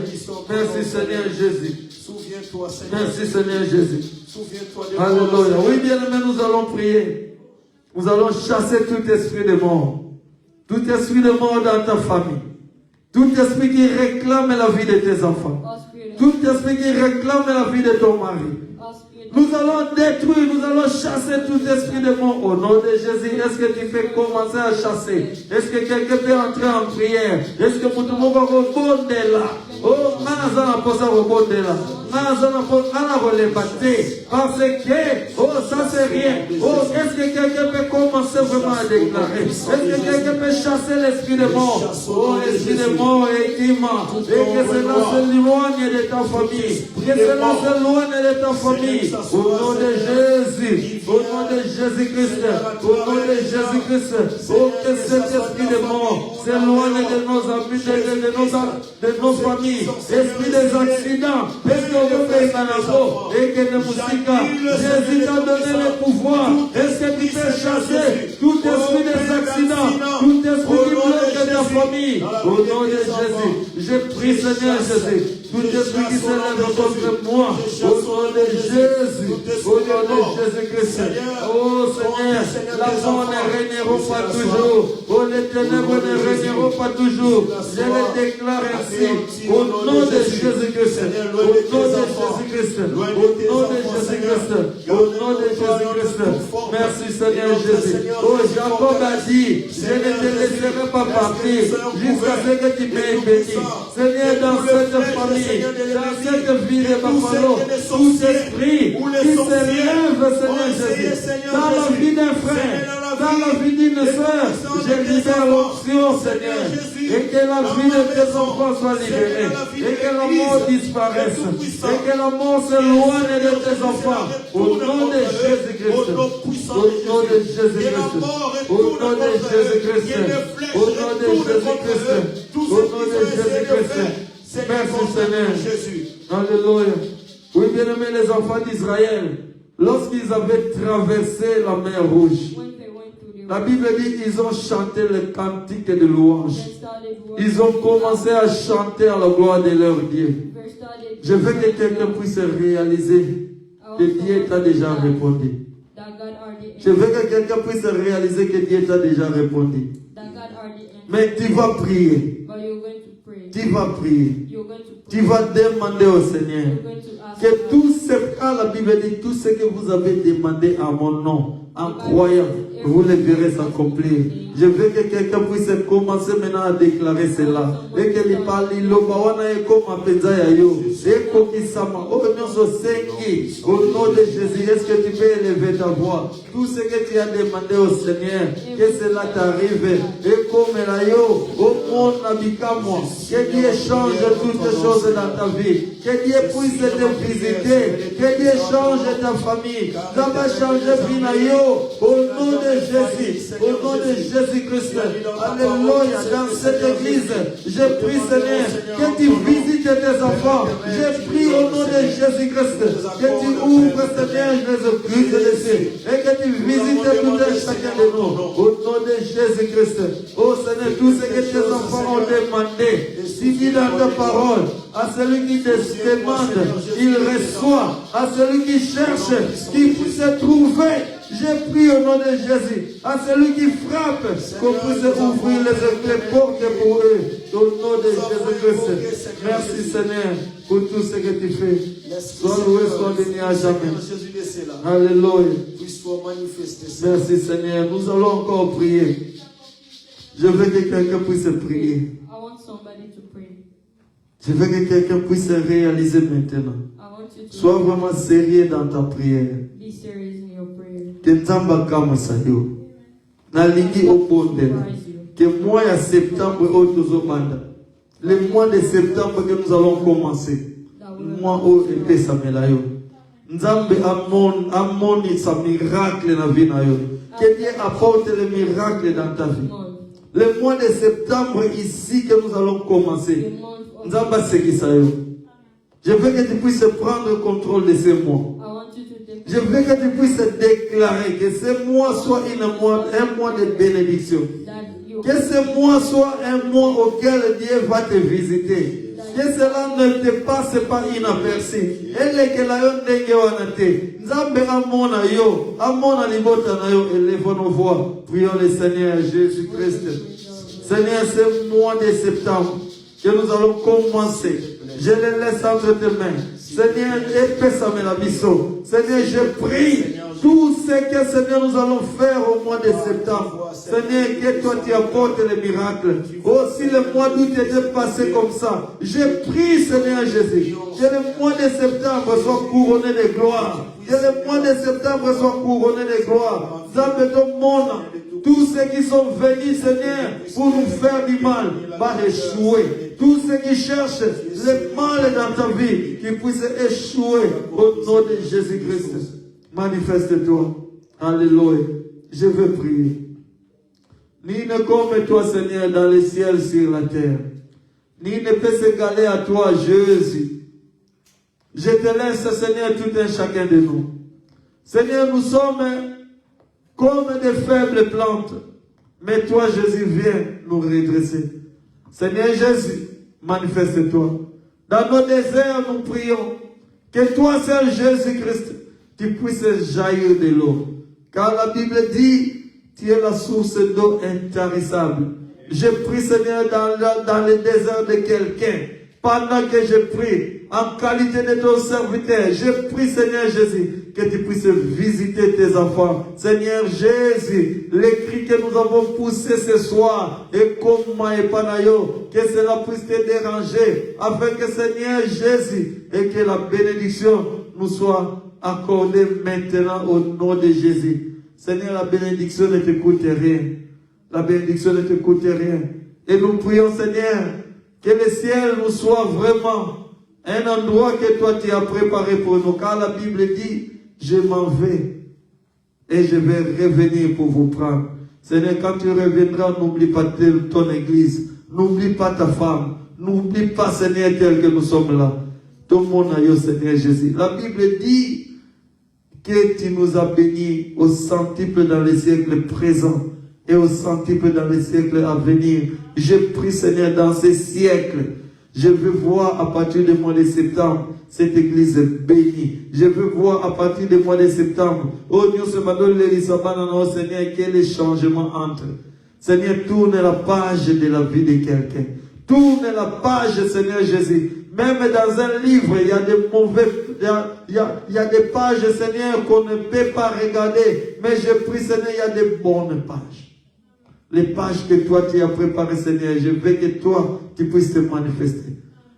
Merci, Seigneur Jésus. Souviens-toi, Seigneur. Merci, Seigneur Jésus. Souviens-toi de Alléluia. Oui, bien-aimé, nous allons prier. Nous allons chasser tout esprit de mort. Tout esprit de mort dans ta famille. Tout esprit qui réclame la vie de tes enfants. Tout esprit qui réclame la vie de ton mari. Nous allons détruire, nous allons chasser tout esprit de mort au nom de Jésus. Est-ce que tu peux commencer à chasser? Est-ce que quelqu'un peut entrer en prière? Est-ce que pour tout le monde va rebondir là? Oh, Manazana posa rebondir là. Manazana posa rebattre. Parce que, oh, ça c'est rien. Oh, est-ce que quelqu'un peut commencer vraiment à déclarer? Est-ce que quelqu'un peut chasser l'esprit de mort? Oh, l'esprit de mort est immense. Et que cela s'éloigne de ta famille. Que cela s'éloigne de ta famille. Au nom de Jésus. Au nom de Jésus-Christ. Au nom de Jésus-Christ. Oh, que cet esprit de mort s'éloigne de nos amis, de nos familles. Esprit des accidents. Est-ce qu'on veut faire un et que de musique? Jésus t'a donné le pouvoir. Est-ce que tu peux chasser tout esprit des accidents, tout esprit qui bloque ta famille? Au nom de Jésus, je prie, Seigneur Jésus, tout esprit qui s'élève contre moi, au nom de Jésus, au nom de Jésus-Christ. Oh Seigneur, la mort ne régnera pas toujours. Oh, les ténèbres ne régneront pas toujours. Je le déclare ainsi, au nom de Jésus-Christ, au nom de Jésus-Christ, au nom de Jésus-Christ, au nom de Jésus-Christ. Merci Seigneur Jésus. Oh, Jacob a dit, je ne te laisserai pas partir jusqu'à ce que tu m'aies béni. Seigneur, dans cette famille, dans cette vie de Buffalo, tout esprit qui se lève, Seigneur Jésus, dans la vie d'un frère, dans la vie d'une soeur, je libère l'onction, Seigneur, et que la vie de tes enfants soit libérée, et que la mort disparaisse, et que la mort s'éloigne de tes enfants, au nom de Jésus-Christ, au nom de Jésus-Christ, au nom de Jésus-Christ, au nom de Jésus-Christ, au nom de Jésus-Christ. Merci Seigneur. Alléluia. Oui, bien-aimés, les enfants d'Israël, lorsqu'ils avaient traversé la mer Rouge, la Bible dit qu'ils ont chanté le cantique de louange. Ils ont commencé à chanter à la gloire de leur Dieu. Je veux que quelqu'un puisse réaliser que Dieu t'a déjà répondu. Je veux que quelqu'un puisse réaliser que Dieu t'a déjà répondu. Mais tu vas prier. Tu vas prier. Tu vas demander au Seigneur que tout ce quand la Bible dit tout ce que vous avez demandé à mon nom, en croyant, vous le verrez s'accomplir. Je veux que quelqu'un puisse commencer maintenant à déclarer cela. Et que les parli l'obawana et comme appenza ya yo. Et kokisama. Au nom de Jésus, est-ce que tu peux élever ta voix? Tout ce que tu as demandé au Seigneur, que cela t'arrive. Et comme la yo, au monde habitamo. Que Dieu change toutes choses dans ta vie. Que Dieu puisse te visiter. Que Dieu change ta famille. Ça va changer Binayo. Au nom de Jésus. Au nom de Jésus-Christ. Alléluia. Dans cette église, je prie Seigneur que tu visites tes enfants. Je prie au nom de Jésus-Christ que tu ouvres Seigneur Jésus-Christ les cieux et que tu visites tout un chacun de nous. Au nom de Jésus-Christ. Oh Seigneur, tout ce que tes enfants ont demandé, tu dis dans ta parole, à celui qui te demande, il reçoit. À celui qui cherche, qu'il puisse trouver. Je prie au nom de Jésus. À celui qui frappe, qu'on puisse ouvrir les portes pour eux. Au nom de Jésus-Christ. Merci Seigneur. pour tout ce que tu fais. L'Esprit Sois loué, sois béni à jamais. Seigneur Jésus de cela. Alléluia. Puisse-toi manifester ça. Merci Seigneur. Nous allons encore prier. Je veux que quelqu'un puisse prier. I want somebody to pray. Je veux que quelqu'un puisse réaliser maintenant. I want you to Sois vraiment sérieux dans ta prière. be serious in your prayer. Que Nzamba kama sayo. Na lingi opondela. Que mois de septembre au tozobanda. Le mois de septembre que nous allons commencer. Mois au epesa melayo. Nzambe amoni sa miracle na vie na yo. Que Dieu apporte le miracle dans ta vie. Le mois de septembre ici que nous allons commencer. Nzamba sekisayo. Je veux que tu puisses prendre le contrôle de ce mois. Je veux que tu puisses déclarer que ce mois soit un mois de bénédiction. Que ce mois soit un mois auquel Dieu va te visiter. Que cela ne te passe pas inaperçu. Elle que la yon denge wanate. Nzambe amona yo, amona libota na yo. Élevons nos voix. Prions le Seigneur Jésus-Christ. Seigneur, ce mois de septembre que nous allons commencer. Je les laisse entre tes mains. Seigneur, épaisse-moi la mission. Seigneur, je prie tout ce que Seigneur nous allons faire au mois de septembre. Seigneur, que toi tu apportes les miracles. Oh, si le mois d'août était passé comme ça, je prie Seigneur Jésus, que le mois de septembre soit couronné de gloire. Que le mois de septembre soit couronné de gloire. Zambe ton monde. Tous ceux qui sont venus, Seigneur, pour nous faire du mal, va échouer. Tous ceux qui cherchent le mal dans ta vie, qui puissent échouer au nom de Jésus-Christ. Manifeste-toi. Alléluia. Je veux prier. Ni ne comme toi, Seigneur, dans le ciel, sur la terre. Ni ne peut s'égaler à toi, Jésus. Je te laisse, Seigneur, tout un chacun de nous. Seigneur, nous sommes comme des faibles plantes. Mais toi, Jésus, viens nous redresser. Seigneur Jésus, manifeste-toi. Dans nos déserts, nous prions que toi, seul Jésus-Christ, tu puisses jaillir de l'eau. Car la Bible dit, tu es la source d'eau intarissable. Je prie, Seigneur, dans le désert de quelqu'un. Pendant que je prie, en qualité de ton serviteur, je prie, Seigneur Jésus, que tu puisses visiter tes enfants. Seigneur Jésus, les cris que nous avons poussés ce soir, et comme et Panayo, que cela puisse te déranger, afin que, Seigneur Jésus, et que la bénédiction nous soit accordée maintenant au nom de Jésus. Seigneur, la bénédiction ne te coûte rien. La bénédiction ne te coûte rien. Et nous prions, Seigneur, que le ciel nous soit vraiment un endroit que toi tu as préparé pour nous. Car la Bible dit, je m'en vais et je vais revenir pour vous prendre. Seigneur, quand tu reviendras, n'oublie pas ton église. N'oublie pas ta femme. N'oublie pas, Seigneur, tel que nous sommes là. Tout le monde a eu, Seigneur Jésus. La Bible dit que tu nous as bénis au centuple dans les siècles présents et au centuple dans les siècles à venir. Je prie, Seigneur, dans ces siècles, je veux voir à partir du mois de septembre cette église bénie. Je veux voir à partir du mois de septembre, oh Dieu, Seigneur, quel est le changement entre. Seigneur, tourne la page de la vie de quelqu'un. Tourne la page, Seigneur Jésus. Même dans un livre, il y a des mauvais, il y a des pages, Seigneur, qu'on ne peut pas regarder. Mais je prie, Seigneur, il y a des bonnes pages. Les pages que toi tu as préparées, Seigneur, je veux que toi tu puisses te manifester.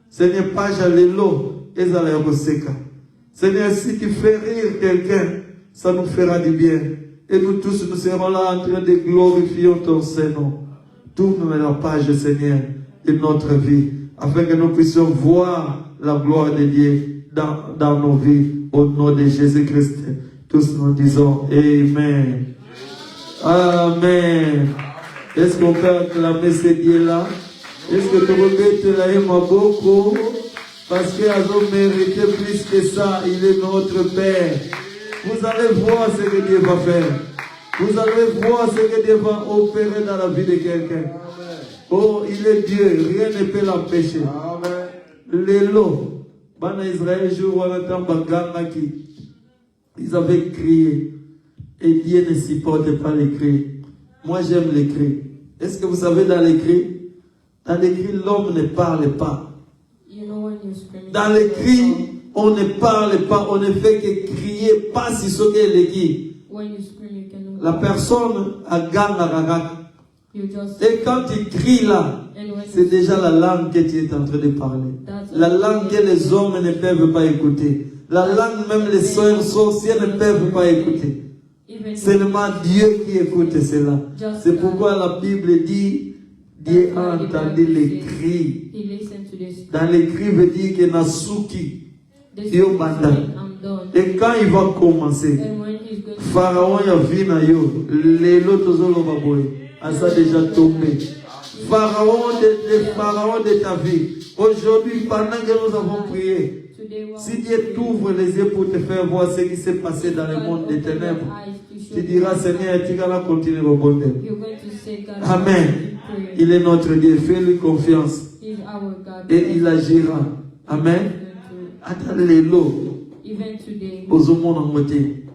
Seigneur, page à l'élo, et à l'aéroseka. Seigneur, si tu fais rire quelqu'un, ça nous fera du bien. Et nous tous, nous serons là en train de glorifier ton Saint-Nom. Tourne la page, Seigneur, de notre vie, afin que nous puissions voir la gloire de Dieu dans nos vies, au nom de Jésus-Christ. Tous nous disons Amen. Amen. Est-ce qu'on peut acclamer ce Dieu-là? Est-ce que tu remettes la aime beaucoup? Parce qu'il a mérité plus que ça. Il est notre Père. Vous allez voir ce que Dieu va faire. Vous allez voir ce que Dieu va opérer dans la vie de quelqu'un. Oh, il est Dieu. Rien ne peut l'empêcher. L'élo. Bana Israël, jour où on entend Bagana qui. Ils avaient crié. Et Dieu ne supporte pas les cris. Moi, j'aime les cris. Est-ce que vous savez dans les cris? Dans les cris, l'homme ne parle pas. You know when you screaming. Dans les cris, on ne parle pas, on ne fait que crier, pas si ce qu'elle est qui. When you scream, you cannot. La personne a gagné. You just. Et quand tu cries là, And when c'est déjà la langue que tu es en train de parler. La langue que les hommes ne peuvent pas écouter. La langue même les sorciers ne peuvent pas écouter. Seulement Dieu qui écoute cela. C'est pourquoi la Bible dit, Dieu a entendu les cris. He listened to this. Dans les cris veut dire que Nasuki. This Yo is banda. I'm done. Et quand il va commencer, And when he's going to. Pharaon a vu na yo, les lotos va boy, a ça déjà tombé. Pharaon de ta vie. Aujourd'hui, pendant que nous avons prié, si Dieu t'ouvre les yeux pour te faire voir ce qui s'est passé dans le monde des ténèbres, tu diras, Seigneur, tu vas continuer au bon Dieu. Amen. Il est notre Dieu, fais-lui confiance. Et il agira. Amen. Attends les lots. Aux hommes en moitié.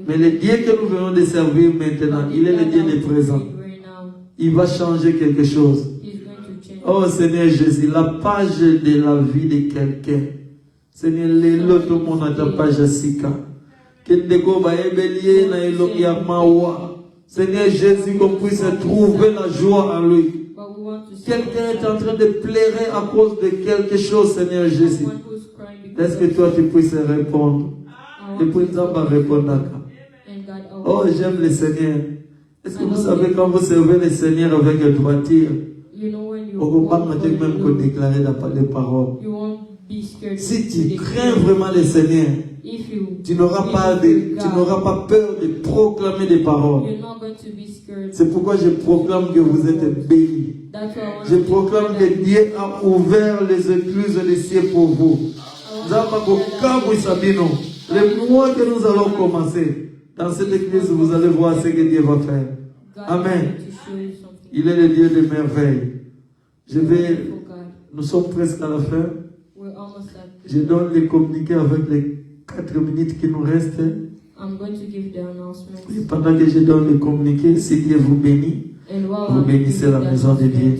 Mais le Dieu que nous venons de servir maintenant, il est le Dieu des présents. Il va changer quelque chose. Oh Seigneur Jésus, la page de la vie de quelqu'un. Seigneur, tout le monde a ta page à Sika. Seigneur Jésus, qu'on puisse trouver la joie en lui. Quelqu'un est en train de pleurer à cause de quelque chose, Seigneur Jésus. Est-ce que toi tu puisses répondre? Et puis tu vas répondre. Oh, j'aime le Seigneur. Est-ce que vous savez quand vous servez le Seigneur avec droiture, on ne peut pas même que déclarer les paroles. Si tu crains vraiment le Seigneur, tu n'auras pas peur de proclamer des paroles. C'est pourquoi je proclame que vous êtes bénis. Je proclame que Dieu a ouvert les écluses des cieux pour vous. Le mois que nous allons commencer dans cette église, vous allez voir ce que Dieu va faire. Amen. Il est le Dieu des merveilles. Nous sommes presque à la fin. Je donne les communiqués avec les 4 minutes qui nous restent. Et pendant que je donne les communiqués, si Dieu vous bénit, vous bénissez la maison de Dieu.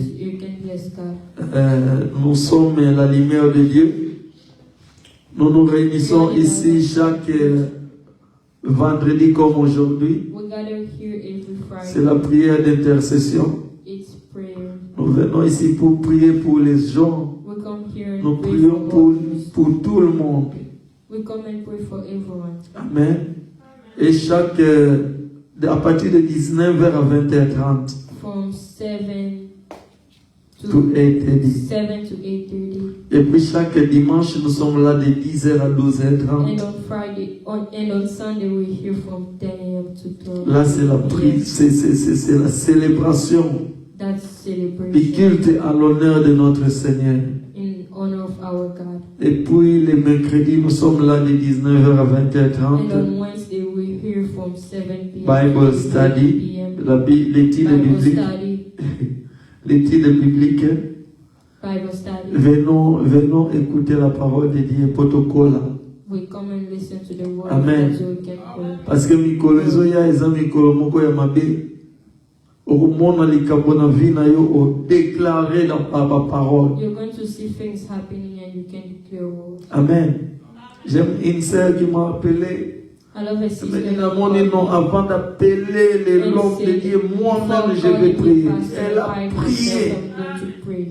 Nous sommes la lumière de Dieu. Nous nous réunissons ici chaque vendredi comme aujourd'hui. C'est la prière d'intercession. Nous venons ici pour prier pour les gens. Nous prions pour tout le monde. Amen. Et à partir de 19h à 20h30. From 7 to 8:30. 7 to 8:30. Et puis chaque dimanche, nous sommes là de 10h à 12h30. And on Friday, and on Sunday, we're here from 10 a.m. to 12. Là, c'est la prière, c'est la célébration. That's celebration. Le culte à l'honneur de notre Seigneur. In honor of our God. Et puis les mercredis, nous sommes là de 19h à 20h30. And on Wednesday, we're here from 7 p.m. Bible study, l'étude biblique. L'étude biblique. Bible study. Venons écouter la parole de Dieu. Protocole. We come and listen to the word. Amen. So we can pray. Parce que mikolo ya eza mikolo moko ya mabe. Okomona likambo na vie na yo o déclarer la parole. You're going to see things happening and you can declare words. Amen. J'aime une sœur qui m'a appelé. I love a sister. Mais non, avant d'appeler les noms de Dieu, moi-même je vais prier. Elle a prié.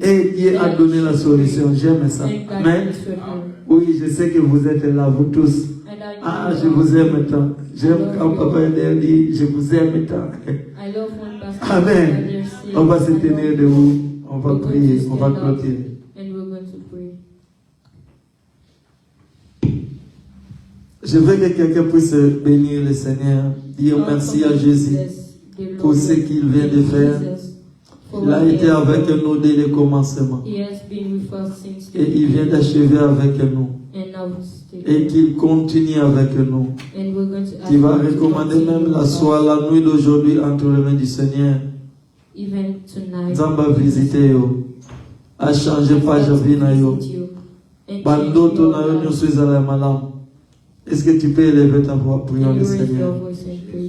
Et Dieu a donné la solution. J'aime ça. Amen. Oui, je sais que vous êtes là, vous tous. Ah, je vous aime tant. J'aime quand papa dit, je vous aime tant. Amen. On va se tenir debout. On va prier. On va clôturer. Je veux que quelqu'un puisse bénir le Seigneur, dire merci à Jésus pour ce qu'il vient de faire. Il a été avec nous dès le commencement. Et il vient d'achever avec nous. Et qu'il continue avec nous. Il va recommander même la soirée, la nuit d'aujourd'hui entre les mains du Seigneur. Zamba visiter yo. A changer page vie na yo. Bandoto na yo nyosuiza la malam. Est-ce que tu peux élever ta voix, prions le Seigneur?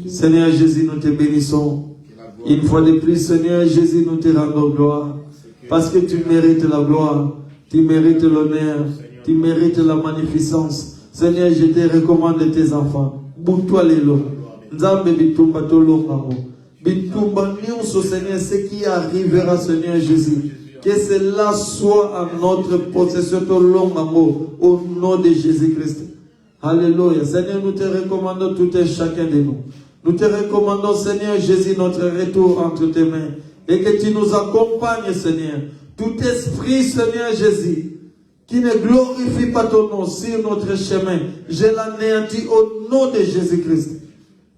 Seigneur Jésus, nous te bénissons. Une fois de plus, Seigneur Jésus, nous te rendons gloire. Parce que tu mérites la gloire. Tu mérites l'honneur. Tu mérites la magnificence. Seigneur, je te recommande tes enfants. Boutoi les lots. Nzambe bitumba tolongamo. Bitumba nyonso, Seigneur, ce qui arrivera, Seigneur Jésus. Que cela soit à notre possession tolongamo au nom de Jésus-Christ. Alléluia. Seigneur, nous te recommandons tout et chacun de nous. Nous te recommandons, Seigneur Jésus, notre retour entre tes mains. Et que tu nous accompagnes, Seigneur. Tout esprit, Seigneur Jésus, qui ne glorifie pas ton nom sur notre chemin, je l'anéantis au nom de Jésus-Christ.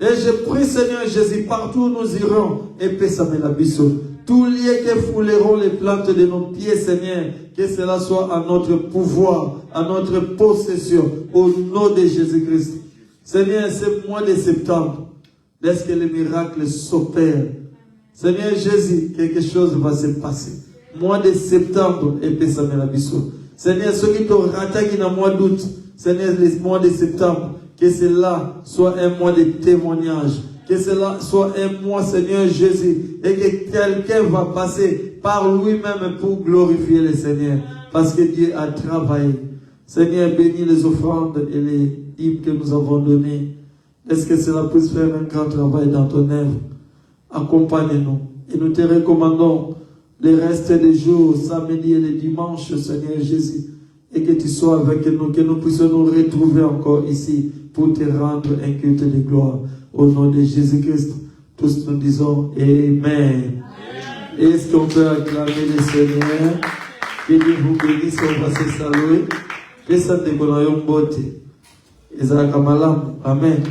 Et je prie, Seigneur Jésus, partout où nous irons, et pèsame la biseau. Tous lieux que fouleront les plantes de nos pieds, Seigneur, que cela soit à notre pouvoir, à notre possession, au nom de Jésus-Christ. Seigneur, ce mois de septembre, laisse que les miracles s'opèrent. Seigneur Jésus, quelque chose va se passer. Mois de septembre, et pèsame la biseau. Seigneur, ceux qui t'ont rattaqué dans le mois d'août, Seigneur, le mois de septembre, que cela soit un mois de témoignage. Que cela soit un mois, Seigneur Jésus, et que quelqu'un va passer par lui-même pour glorifier le Seigneur. Parce que Dieu a travaillé. Seigneur, bénis les offrandes et les hymnes que nous avons donnés. Est-ce que cela puisse faire un grand travail dans ton œuvre? Accompagne-nous. Et nous te recommandons les restes des jours, samedi et les dimanches, Seigneur Jésus. Et que tu sois avec nous, que nous puissions nous retrouver encore ici pour te rendre un culte de gloire. Au nom de Jésus-Christ, tous nous disons Amen. Est-ce qu'on peut acclamer le Seigneur? Que Dieu vous bénisse, on va se saluer. Que ça te bonne beauté. Amen.